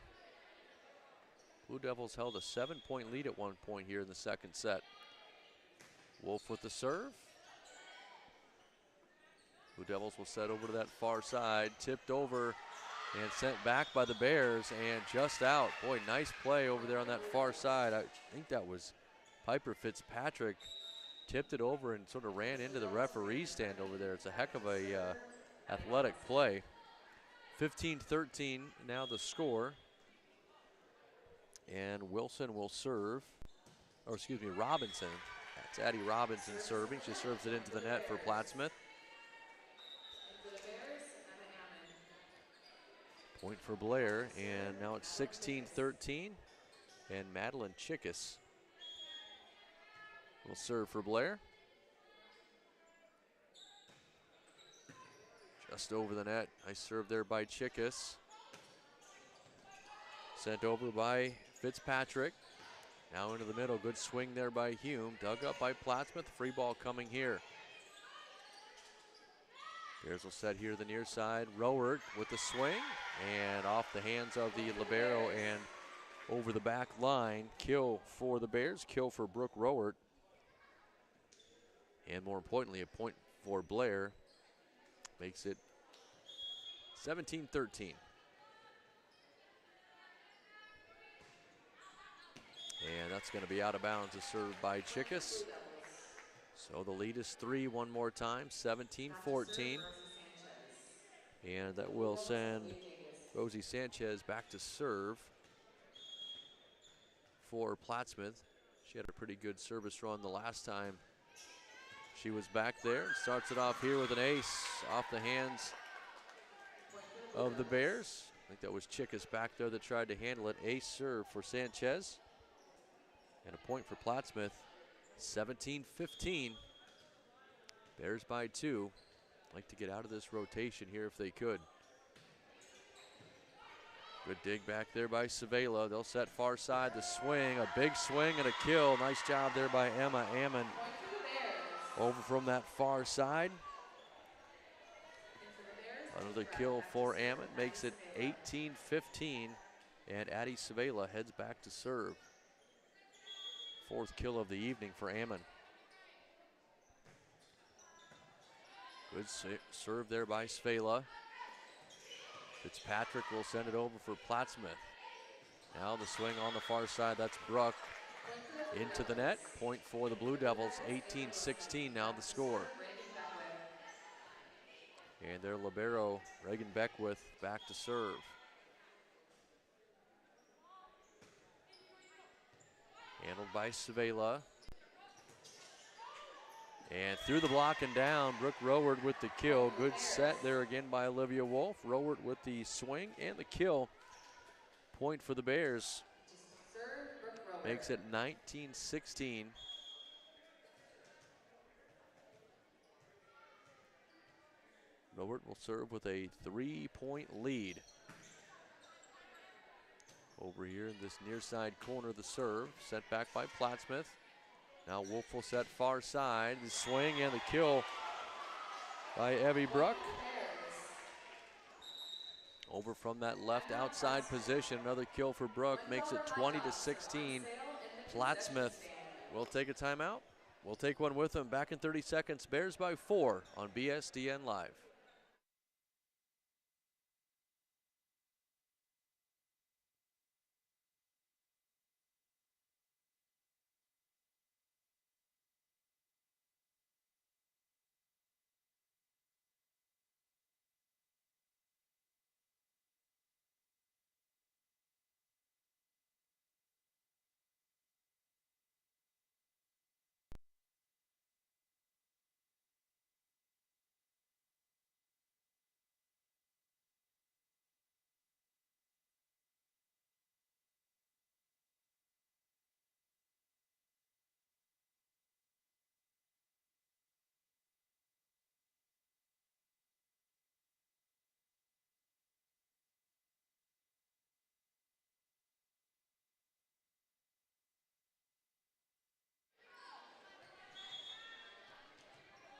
Blue Devils held a 7-point lead at one point here in the second set. Wolf with the serve. Blue Devils will set over to that far side, tipped over and sent back by the Bears and just out. Boy, nice play over there on that far side. I think that was Piper Fitzpatrick. Tipped it over and sort of ran into the referee stand over there. It's a heck of a athletic play. 15-13 now the score. And Wilson will serve, or excuse me, Robinson. That's Addie Robinson serving. She serves it into the net for Plattsmouth. Point for Blair, and now it's 16-13. And Madeline Chickus will serve for Blair. Just over the net. Nice serve there by Chickus. Sent over by Fitzpatrick. Now into the middle. Good swing there by Hume. Dug up by Plattsmouth. Free ball coming here. Bears will set here the near side. Rowert with the swing and off the hands of the libero and over the back line. Kill for the Bears, kill for Brooke Rowert. And more importantly, a point for Blair. Makes it 17-13. And that's going to be out of bounds, a serve by Chickas. So the lead is 3 one more time, 17-14. And that will send Rosie Sanchez back to serve for Plattsmouth. She had a pretty good service run the last time she was back there. Starts it off here with an ace off the hands of the Bears. I think that was Chickas back there that tried to handle it. Ace serve for Sanchez. And a point for Plattsmouth, 17-15. Bears by 2. Like to get out of this rotation here if they could. Good dig back there by Savela. They'll set far side, the swing, a big swing and a kill. Nice job there by Emma Ammon. Over from that far side. Another kill for Ammon, makes it 18-15. And Addie Savela heads back to serve. 4th kill of the evening for Ammon. Good serve there by Savela. Fitzpatrick will send it over for Plattsmouth. Now the swing on the far side, that's Bruck. Into the net, point for the Blue Devils, 18-16 now the score. And their libero, Reagan Beckwith, back to serve. Handled by Savela. And through the block and down, Brooke Rowert with the kill. Good set there again by Olivia Wolf. Rowert with the swing and the kill. Point for the Bears. Makes it 19-16. Rowert will serve with a 3-point lead. Over here in this near side corner, the serve sent back by Plattsmouth. Now Wolf will set far side, the swing and the kill by Evie Bruck. Over from that left outside position, another kill for Bruck, makes it 20-16. Plattsmouth will take a timeout. We'll take one with them. Back in 30 seconds, Bears by 4 on BSDN Live.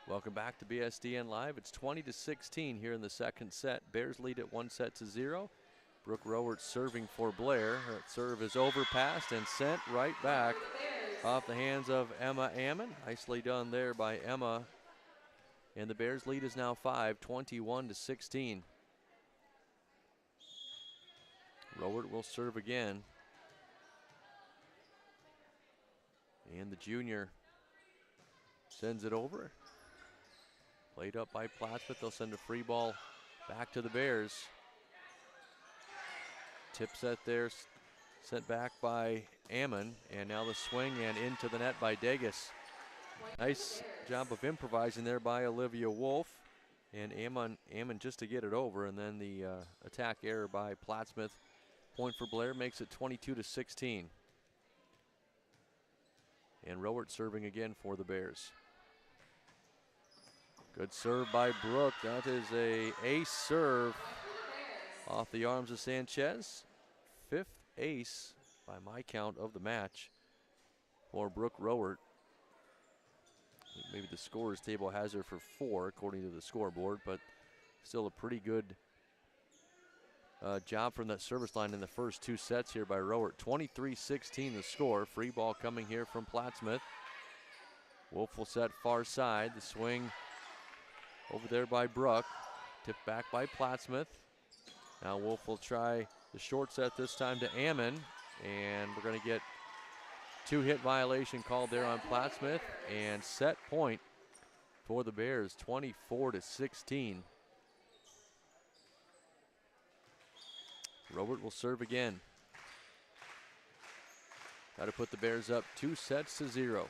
Welcome back to BSDN Live. It's 20-16 here in the second set. Bears lead at 1-0. Brooke Rowert serving for Blair. Her serve is overpassed and sent right back off the hands of Emma Ammon. Nicely done there by Emma. And the Bears lead is now 5, 21-16. Rowert will serve again. And the junior sends it over. Played up by Plattsmouth. They'll send a free ball back to the Bears. Tip set there, sent back by Ammon. And now the swing and into the net by Degas. Nice job of improvising there by Olivia Wolf. And Ammon just to get it over. And then the attack error by Plattsmouth. Point for Blair, makes it 22-16. And Rowert serving again for the Bears. Good serve by Brooke. That is a ace serve off the arms of Sanchez. 5th ace by my count of the match for Brooke Rowert. Maybe the scorer's table has her for 4 according to the scoreboard, but still a pretty good job from that service line in the first 2 sets here by Rowert. 23-16 the score. Free ball coming here from Plattsmouth. Wolf will set far side. The swing over there by Bruck. Tipped back by Plattsmouth. Now Wolf will try the short set this time to Ammon, and we're going to get 2-hit violation called there on Plattsmouth, and set point for the Bears, 24-16. Robert will serve again. Got to put the Bears up 2-0.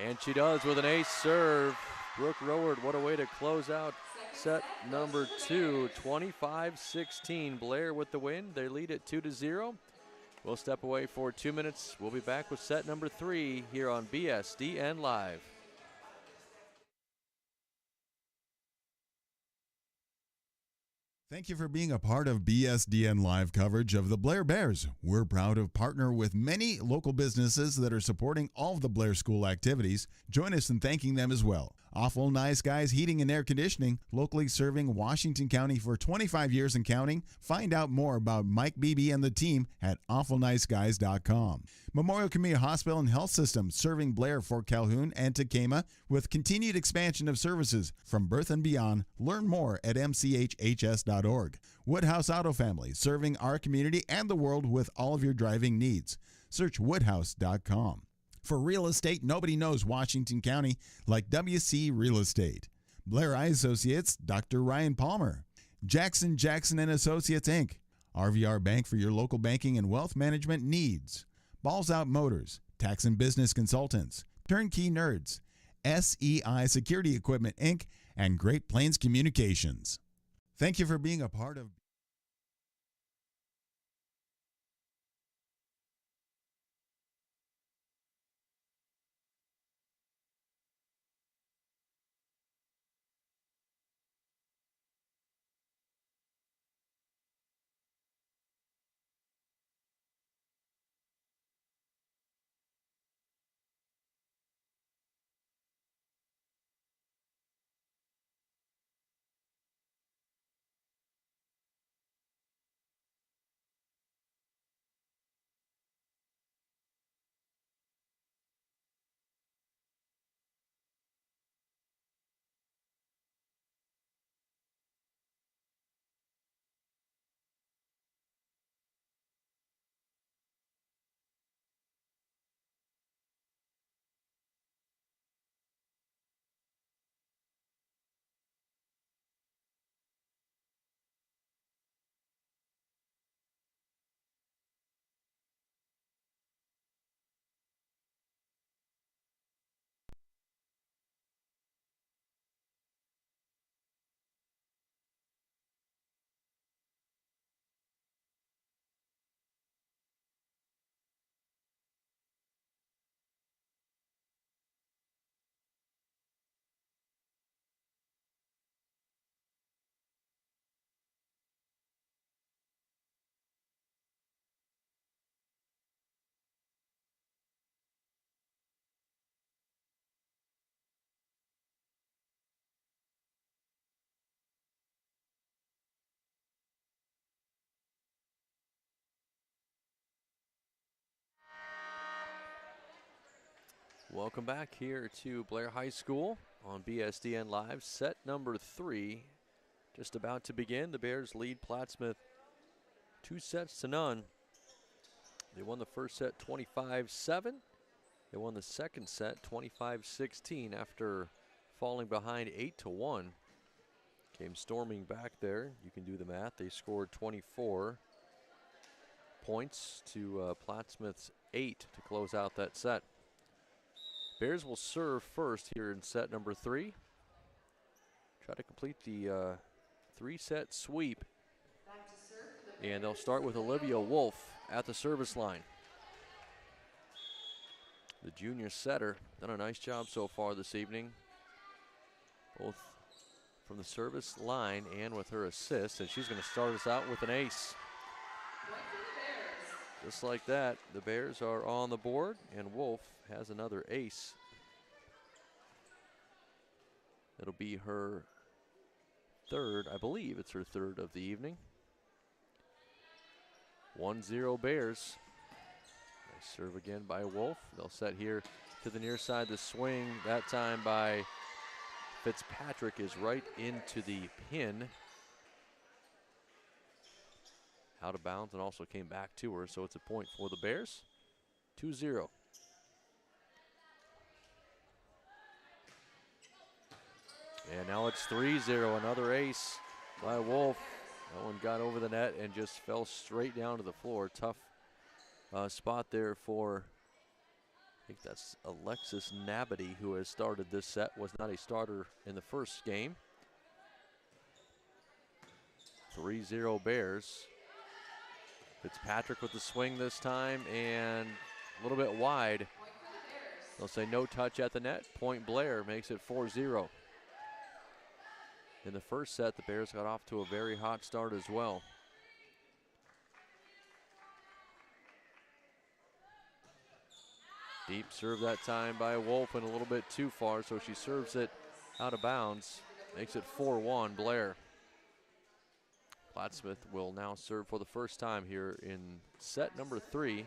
And she does with an ace serve. Brooke Roward, what a way to close out set number 2, 25-16. Blair with the win. They lead at 2-0. We'll step away for 2 minutes. We'll be back with set number 3 here on BSDN Live. Thank you for being a part of BSDN Live coverage of the Blair Bears. We're proud to partner with many local businesses that are supporting all of the Blair School activities. Join us in thanking them as well. Awful Nice Guys Heating and Air Conditioning, locally serving Washington County for 25 years and counting. Find out more about Mike Beebe and the team at awfulniceguys.com. Memorial Community Hospital and Health System, serving Blair, Fort Calhoun, and Tacoma with continued expansion of services from birth and beyond. Learn more at mchhs.org. Woodhouse Auto Family, serving our community and the world with all of your driving needs. Search woodhouse.com. For real estate, nobody knows Washington County like WC Real Estate. Blair Eye Associates, Dr. Ryan Palmer. Jackson and Associates, Inc. RVR Bank for your local banking and wealth management needs. Balls Out Motors, Tax and Business Consultants. Turnkey Nerds. SEI Security Equipment, Inc. and Great Plains Communications. Thank you for being a part of Welcome back here to Blair High School on BSDN Live. Set number 3 just about to begin. The Bears lead Plattsmouth 2-0. They won the first set 25-7. They won the second set 25-16 after falling behind 8-1. Came storming back there. You can do the math. They scored 24 points to Plattsmouth's 8 to close out that set. Bears will serve first here in set number 3. Try to complete the 3-set sweep. And they'll start with Olivia Wolf at the service line. The junior setter done a nice job so far this evening, both from the service line and with her assist. And she's going to start us out with an ace. Just like that, the Bears are on the board, and Wolf has another ace. It'll be her third, I believe it's her third of the evening. 1-0 Bears. Nice serve again by Wolf. They'll set here to the near side. The swing that time by Fitzpatrick is right into the pin. Out of bounds and also came back to her, so it's a point for the Bears. 2-0. And now it's 3-0, another ace by Wolf. That one got over the net and just fell straight down to the floor. Tough spot there for, I think that's Alexis Nabity, who has started this set, was not a starter in the first game. 3-0 Bears. Fitzpatrick with the swing this time and a little bit wide. They'll say no touch at the net. Point Blair makes it 4-0. In the first set, the Bears got off to a very hot start as well. Deep serve that time by Wolf and a little bit too far, so she serves it out of bounds. Makes it 4-1 Blair. Plattsmouth will now serve for the first time here in set number 3.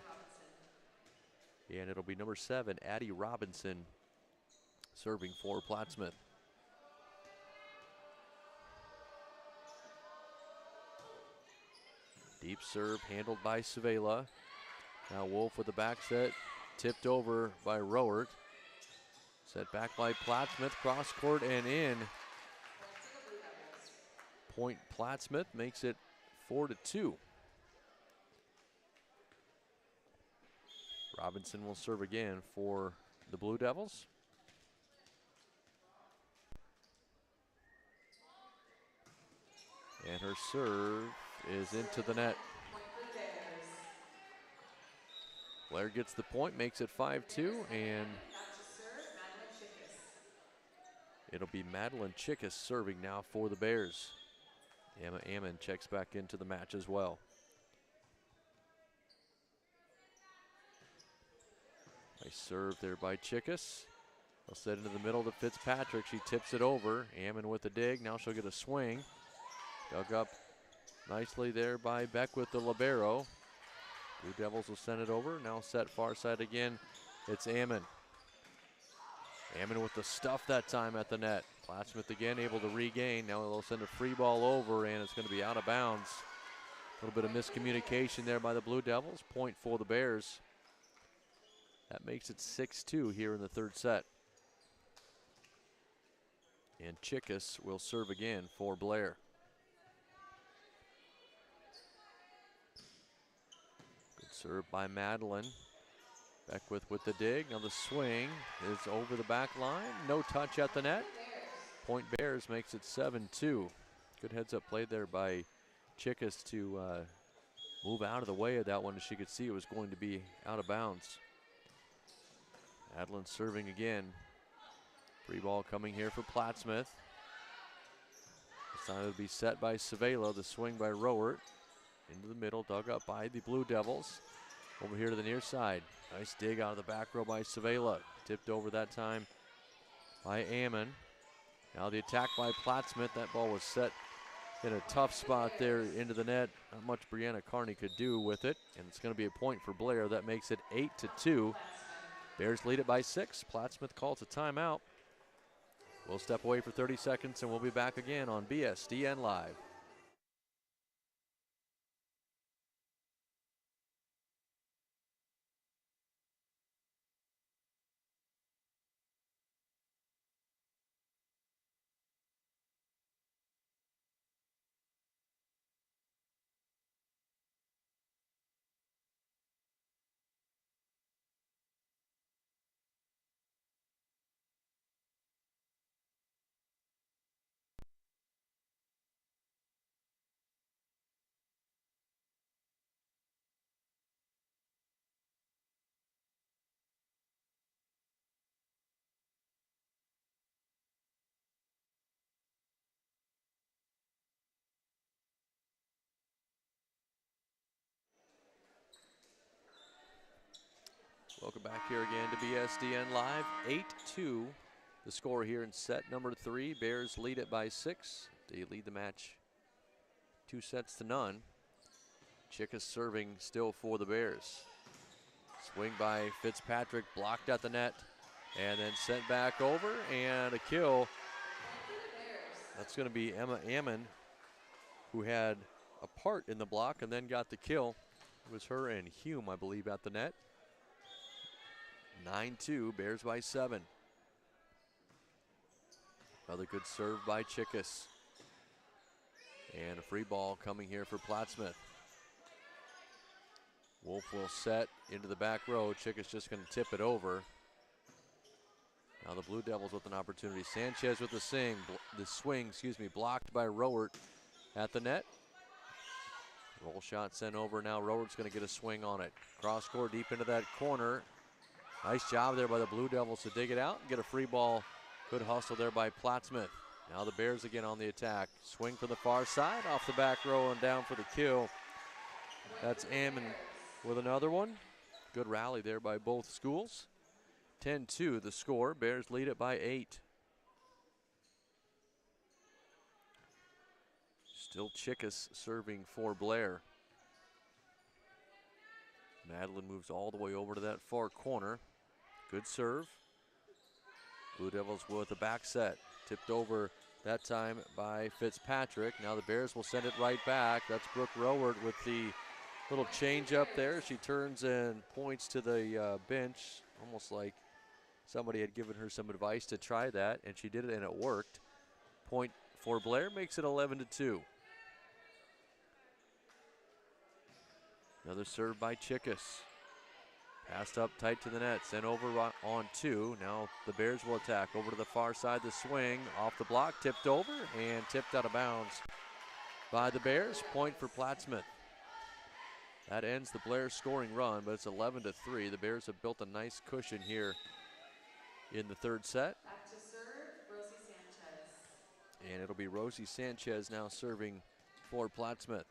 And it'll be number 7, Addie Robinson, serving for Plattsmouth. Deep serve handled by Savela. Now Wolf with the back set, tipped over by Rowert. Set back by Plattsmouth, cross court and in. Point Plattsmouth makes it 4-2. Robinson will serve again for the Blue Devils. And her serve is into the net. Blair gets the point, makes it 5-2, and it'll be Madeline Chickus serving now for the Bears. Emma Ammon checks back into the match as well. Nice serve there by Chickus. They'll set into the middle to Fitzpatrick. She tips it over. Ammon with the dig. Now she'll get a swing. Dug up nicely there by Beck with the libero. Blue Devils will send it over. Now set far side again. It's Ammon. Ammon with the stuff that time at the net. Plattsmouth again able to regain. Now they'll send a free ball over and it's going to be out of bounds. A little bit of miscommunication there by the Blue Devils. Point for the Bears. That makes it 6-2 here in the third set. And Chickus will serve again for Blair. Good serve by Madeline. Beckwith with the dig. Now the swing is over the back line. No touch at the net. Point Bears makes it 7-2. Good heads up play there by Chickus to move out of the way of that one as she could see it was going to be out of bounds. Madeline serving again. Free ball coming here for Plattsmouth. This time it'll be set by Savela. The swing by Rowert. Into the middle, dug up by the Blue Devils. Over here to the near side. Nice dig out of the back row by Savela. Tipped over that time by Ammon. Now the attack by Plattsmouth. That ball was set in a tough spot there into the net. Not much Brianna Carney could do with it. And it's going to be a point for Blair. That makes it 8-2. Bears lead it by 6. Plattsmouth calls a timeout. We'll step away for 30 seconds and we'll be back again on BSDN Live. Welcome back here again to BSDN Live. 8-2 the score here in set number 3. Bears lead it by 6. They lead the match 2-0. Chickas serving still for the Bears. Swing by Fitzpatrick, blocked at the net, and then sent back over, and a kill. That's going to be Emma Ammon, who had a part in the block and then got the kill. It was her and Hume, I believe, at the net. 9-2, Bears by 7. Another good serve by Chickas. And a free ball coming here for Plattsmouth. Wolf will set into the back row. Chickas just going to tip it over. Now the Blue Devils with an opportunity. Sanchez with the swing, blocked by Rowert at the net. Roll shot sent over. Now Rowert's going to get a swing on it. Cross court deep into that corner. Nice job there by the Blue Devils to dig it out and get a free ball. Good hustle there by Plattsmouth. Now the Bears again on the attack. Swing from the far side, off the back row and down for the kill. That's Ammon with another one. Good rally there by both schools. 10-2 the score. Bears lead it by 8. Still Chickas serving for Blair. Madeline moves all the way over to that far corner. Good serve. Blue Devils with a back set. Tipped over that time by Fitzpatrick. Now the Bears will send it right back. That's Brooke Rowert with the little change up there. She turns and points to the bench, almost like somebody had given her some advice to try that, and she did it and it worked. Point for Blair makes it 11-2. Another serve by Chickas. Passed up tight to the net, sent over on 2. Now the Bears will attack. Over to the far side, the swing, off the block, tipped over, and tipped out of bounds by the Bears. Point for Plattsmouth. That ends the Blair scoring run, but it's 11-3. The Bears have built a nice cushion here in the third set. Back to serve, Rosie Sanchez. And it'll be Rosie Sanchez now serving for Plattsmouth.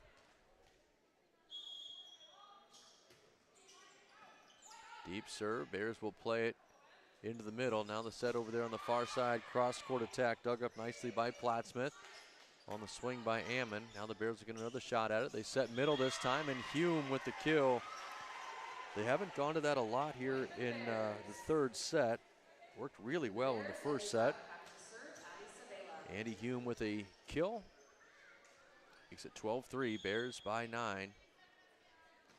Deep serve, Bears will play it into the middle. Now the set over there on the far side, cross-court attack dug up nicely by Plattsmouth. On the swing by Ammon. Now the Bears will get another shot at it. They set middle this time, and Hume with the kill. They haven't gone to that a lot here in the third set. Worked really well in the first set. Andy Hume with a kill. Makes it 12-3, Bears by 9.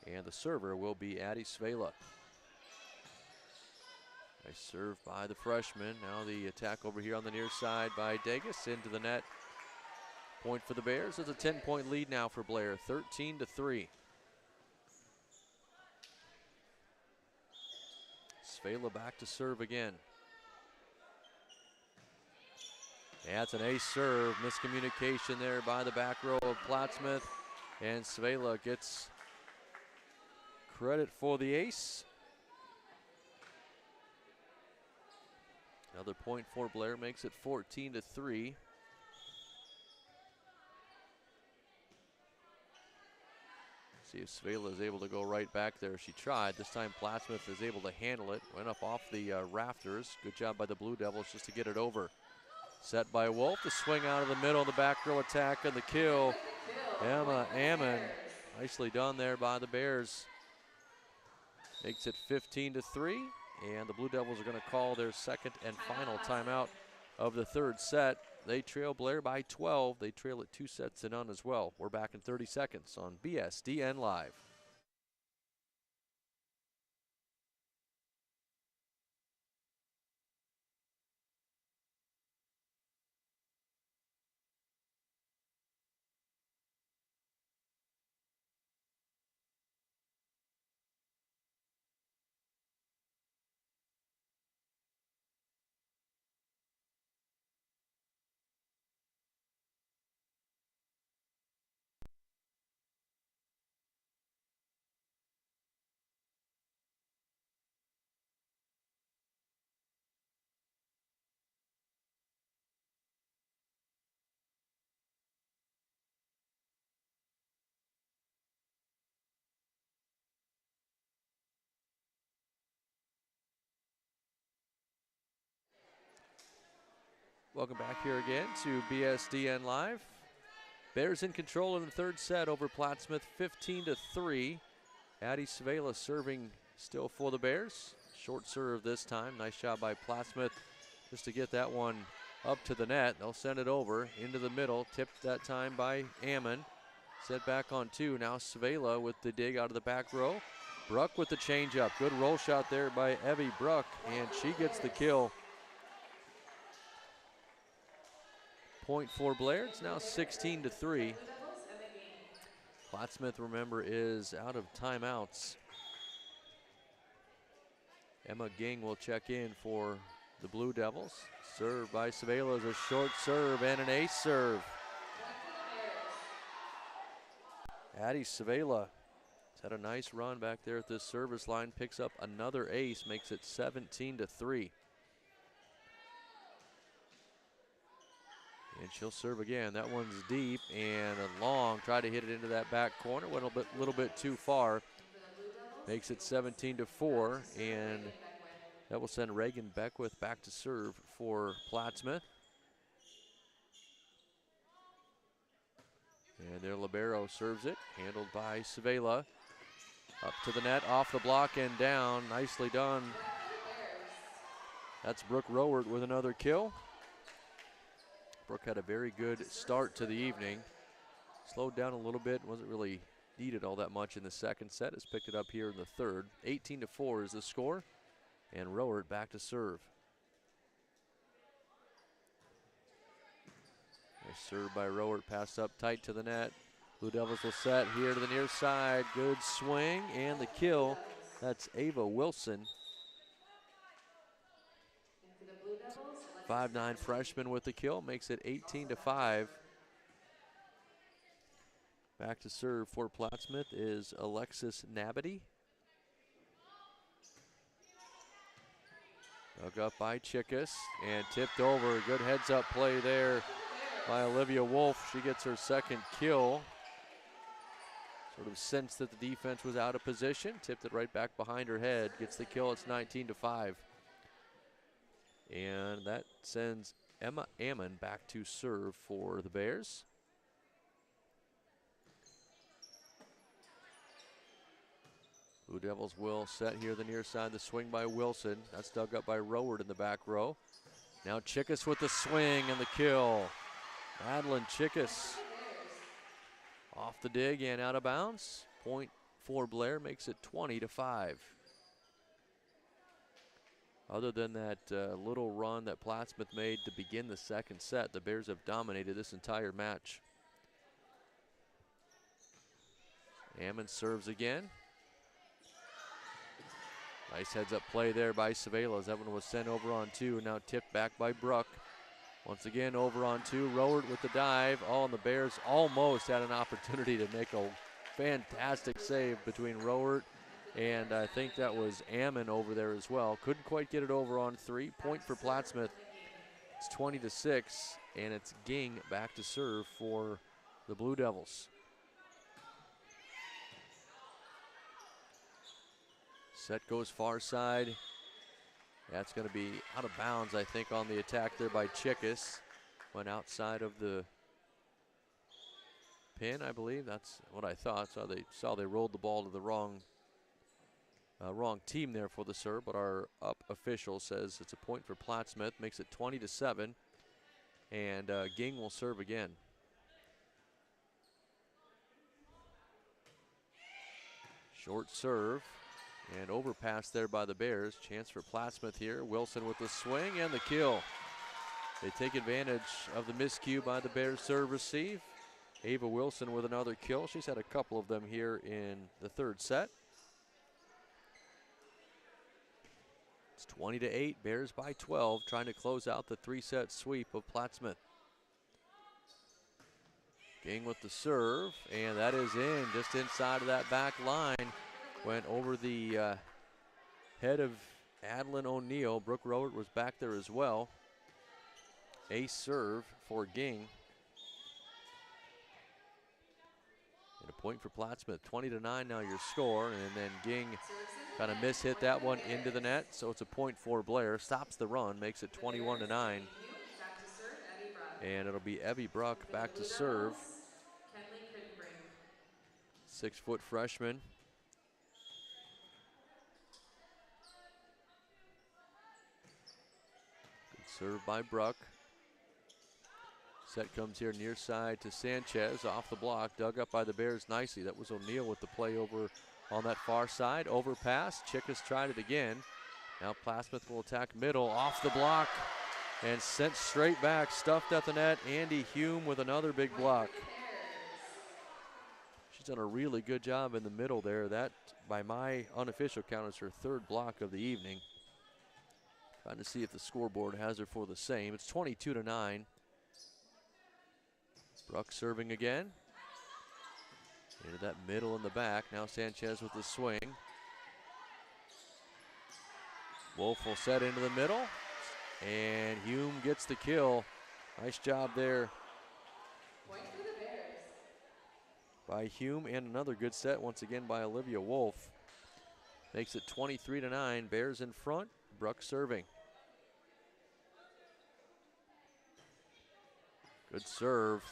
And the server will be Addie Svela. Nice serve by the freshman. Now the attack over here on the near side by Degas into the net. Point for the Bears. It's a 10-point lead now for Blair, 13-3. Svela back to serve again. That's an ace serve. Miscommunication there by the back row of Plattsmouth. And Svela gets credit for the ace. Another point for Blair makes it 14-3. See if Svela is able to go right back there. She tried. This time Plattsmouth is able to handle it. Went up off the rafters. Good job by the Blue Devils just to get it over. Set by Wolf. The swing out of the middle. The back row attack and the kill. Emma Ammon. Nicely done there by the Bears. Makes it 15-3. And the Blue Devils are going to call their second and final timeout of the third set. They trail Blair by 12. They trail it 2-0 as well. We're back in 30 seconds on BSDN Live. Welcome back here again to BSDN Live. Bears in control in the third set over Plattsmouth, 15-3. Addie Svela serving still for the Bears. Short serve this time. Nice job by Plattsmouth just to get that one up to the net. They'll send it over into the middle. Tipped that time by Ammon. Set back on two. Now Svela with the dig out of the back row. Bruck with the changeup. Good roll shot there by Evie Bruck, and she gets the kill. Point for Blair. It's now 16-3. Plattsmouth, remember, is out of timeouts. Emma Ging will check in for the Blue Devils. Serve by Svela is a short serve and an ace serve. Addie Svela has had a nice run back there at this service line. Picks up another ace, makes it 17-3. And she'll serve again. That one's deep and a long. Try to hit it into that back corner. Went a little bit too far. Makes it 17-4. And that will send Reagan Beckwith back to serve for Plattsmouth. And their libero serves it. Handled by Svela. Up to the net, off the block and down. Nicely done. That's Brooke Rowert with another kill. Brooke had a very good start to the evening. Slowed down a little bit, wasn't really needed all that much in the second set. Has picked it up here in the third. 18-4 is the score, and Rowert back to serve. Nice serve by Rowert, passed up tight to the net. Blue Devils will set here to the near side. Good swing and the kill. That's Ava Wilson. 5'9" freshman with the kill, makes it 18-5. Back to serve for Plattsmouth is Alexis Nabity. Dug up by Chickus and tipped over. Good heads up play there by Olivia Wolf. She gets her second kill. Sort of sensed that the defense was out of position. Tipped it right back behind her head. Gets the kill. It's 19-5. And that sends Emma Ammon back to serve for the Bears. Blue Devils will set here the near side. The swing by Wilson. That's dug up by Rowert in the back row. Now Chickus with the swing and the kill. Madeline Chickus off the dig and out of bounds. Point for Blair, makes it 20-5. Other than that little run that Plattsmouth made to begin the second set, the Bears have dominated this entire match. Ammon serves again. Nice heads-up play there by Svela as that one was sent over on two. Now tipped back by Bruck. Once again over on two. Rowert with the dive. Oh, and the Bears almost had an opportunity to make a fantastic save between Rowert and I think that was Ammon over there as well. Couldn't quite get it over on three. Point for Plattsmouth. It's 20-6, and it's Ging back to serve for the Blue Devils. Set goes far side. That's going to be out of bounds, I think, on the attack there by Chickus. Went outside of the pin, I believe. That's what I thought. So they rolled the ball to the wrong team there for the serve, but our up official says it's a point for Plattsmouth. Makes it 20-7, and Ging will serve again. Short serve. And overpass there by the Bears. Chance for Plattsmouth here. Wilson with the swing and the kill. They take advantage of the miscue by the Bears serve receive. Ava Wilson with another kill. She's had a couple of them here in the third set. It's 20-8. Bears by 12, trying to close out the three-set sweep of Plattsmouth. Ging with the serve, and that is in just inside of that back line. Went over the head of Adeline O'Neill. Brooke Rowert was back there as well. Ace serve for Ging. And a point for Plattsmouth. 20-9 now your score. And then Ging kind of mishit that one into the net. So it's a point for Blair. Stops the run, makes it 21-9. And it'll be Evie Bruck For back the to Blue serve. Devils, Kenley Crittenbrink. 6-foot freshman. Good serve by Bruck. Set comes here near side to Sanchez, off the block, dug up by the Bears nicely. That was O'Neal with the play over on that far side. Overpass, Chickas tried it again. Now Plattsmouth will attack middle, off the block, and sent straight back, stuffed at the net. Andy Hume with another big block. She's done a really good job in the middle there. That, by my unofficial count, is her third block of the evening. Trying to see if the scoreboard has her for the same. It's 22-9. Bruck serving again. Into that middle in the back. Now Sanchez with the swing. Wolf will set into the middle. And Hume gets the kill. Nice job there Point for the Bears. by Hume, and another good set once again by Olivia Wolf. Makes it 23-9. Bears in front. Bruck serving. Good serve.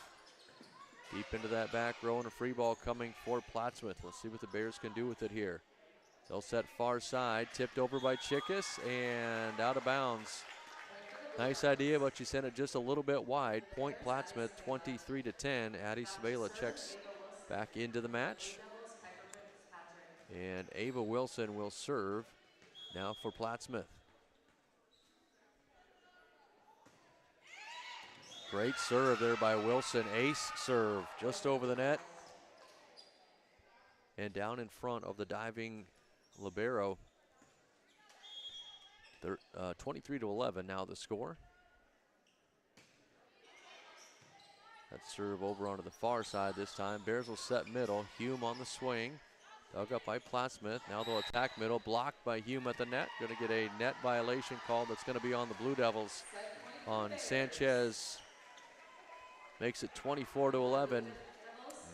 Deep into that back row, and a free ball coming for Plattsmouth. Let's see what the Bears can do with it here. They'll set far side, tipped over by Chickas, and out of bounds. Nice idea, but she sent it just a little bit wide. Point Plattsmouth 23-10. Addie Sabela checks back into the match. And Ava Wilson will serve now for Plattsmouth. Great serve there by Wilson. Ace serve just over the net. And down in front of the diving libero. 23-11 now the score. That serve over onto the far side this time. Bears will set middle. Hume on the swing. Dug up by Plattsmouth. Now they'll attack middle. Blocked by Hume at the net. Going to get a net violation call that's going to be on the Blue Devils. On Sanchez. Makes it 24-11.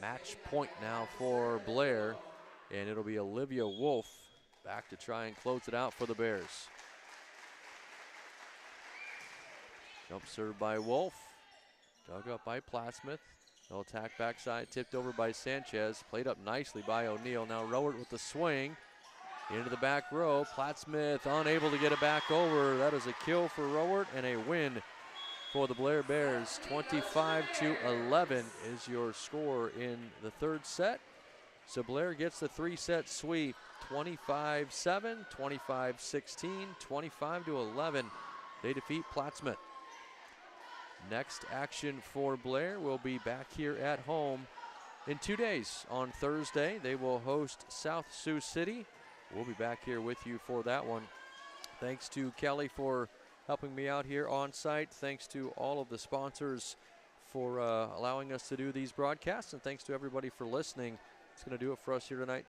Match point now for Blair. And it'll be Olivia Wolf back to try and close it out for the Bears. Jump serve by Wolf. Dug up by Plattsmouth. No attack backside. Tipped over by Sanchez. Played up nicely by O'Neal. Now Rowert with the swing. Into the back row. Plattsmouth unable to get it back over. That is a kill for Rowert and a win for the Blair Bears. 25-11 is your score in the third set. So Blair gets the three-set sweep. 25-7, 25-16, 25-11. They defeat Plattsmouth. Next action for Blair will be back here at home in 2 days. On Thursday, they will host South Sioux City. We'll be back here with you for that one. Thanks to Kelly for helping me out here on site. Thanks to all of the sponsors for allowing us to do these broadcasts, and thanks to everybody for listening. It's going to do it for us here tonight.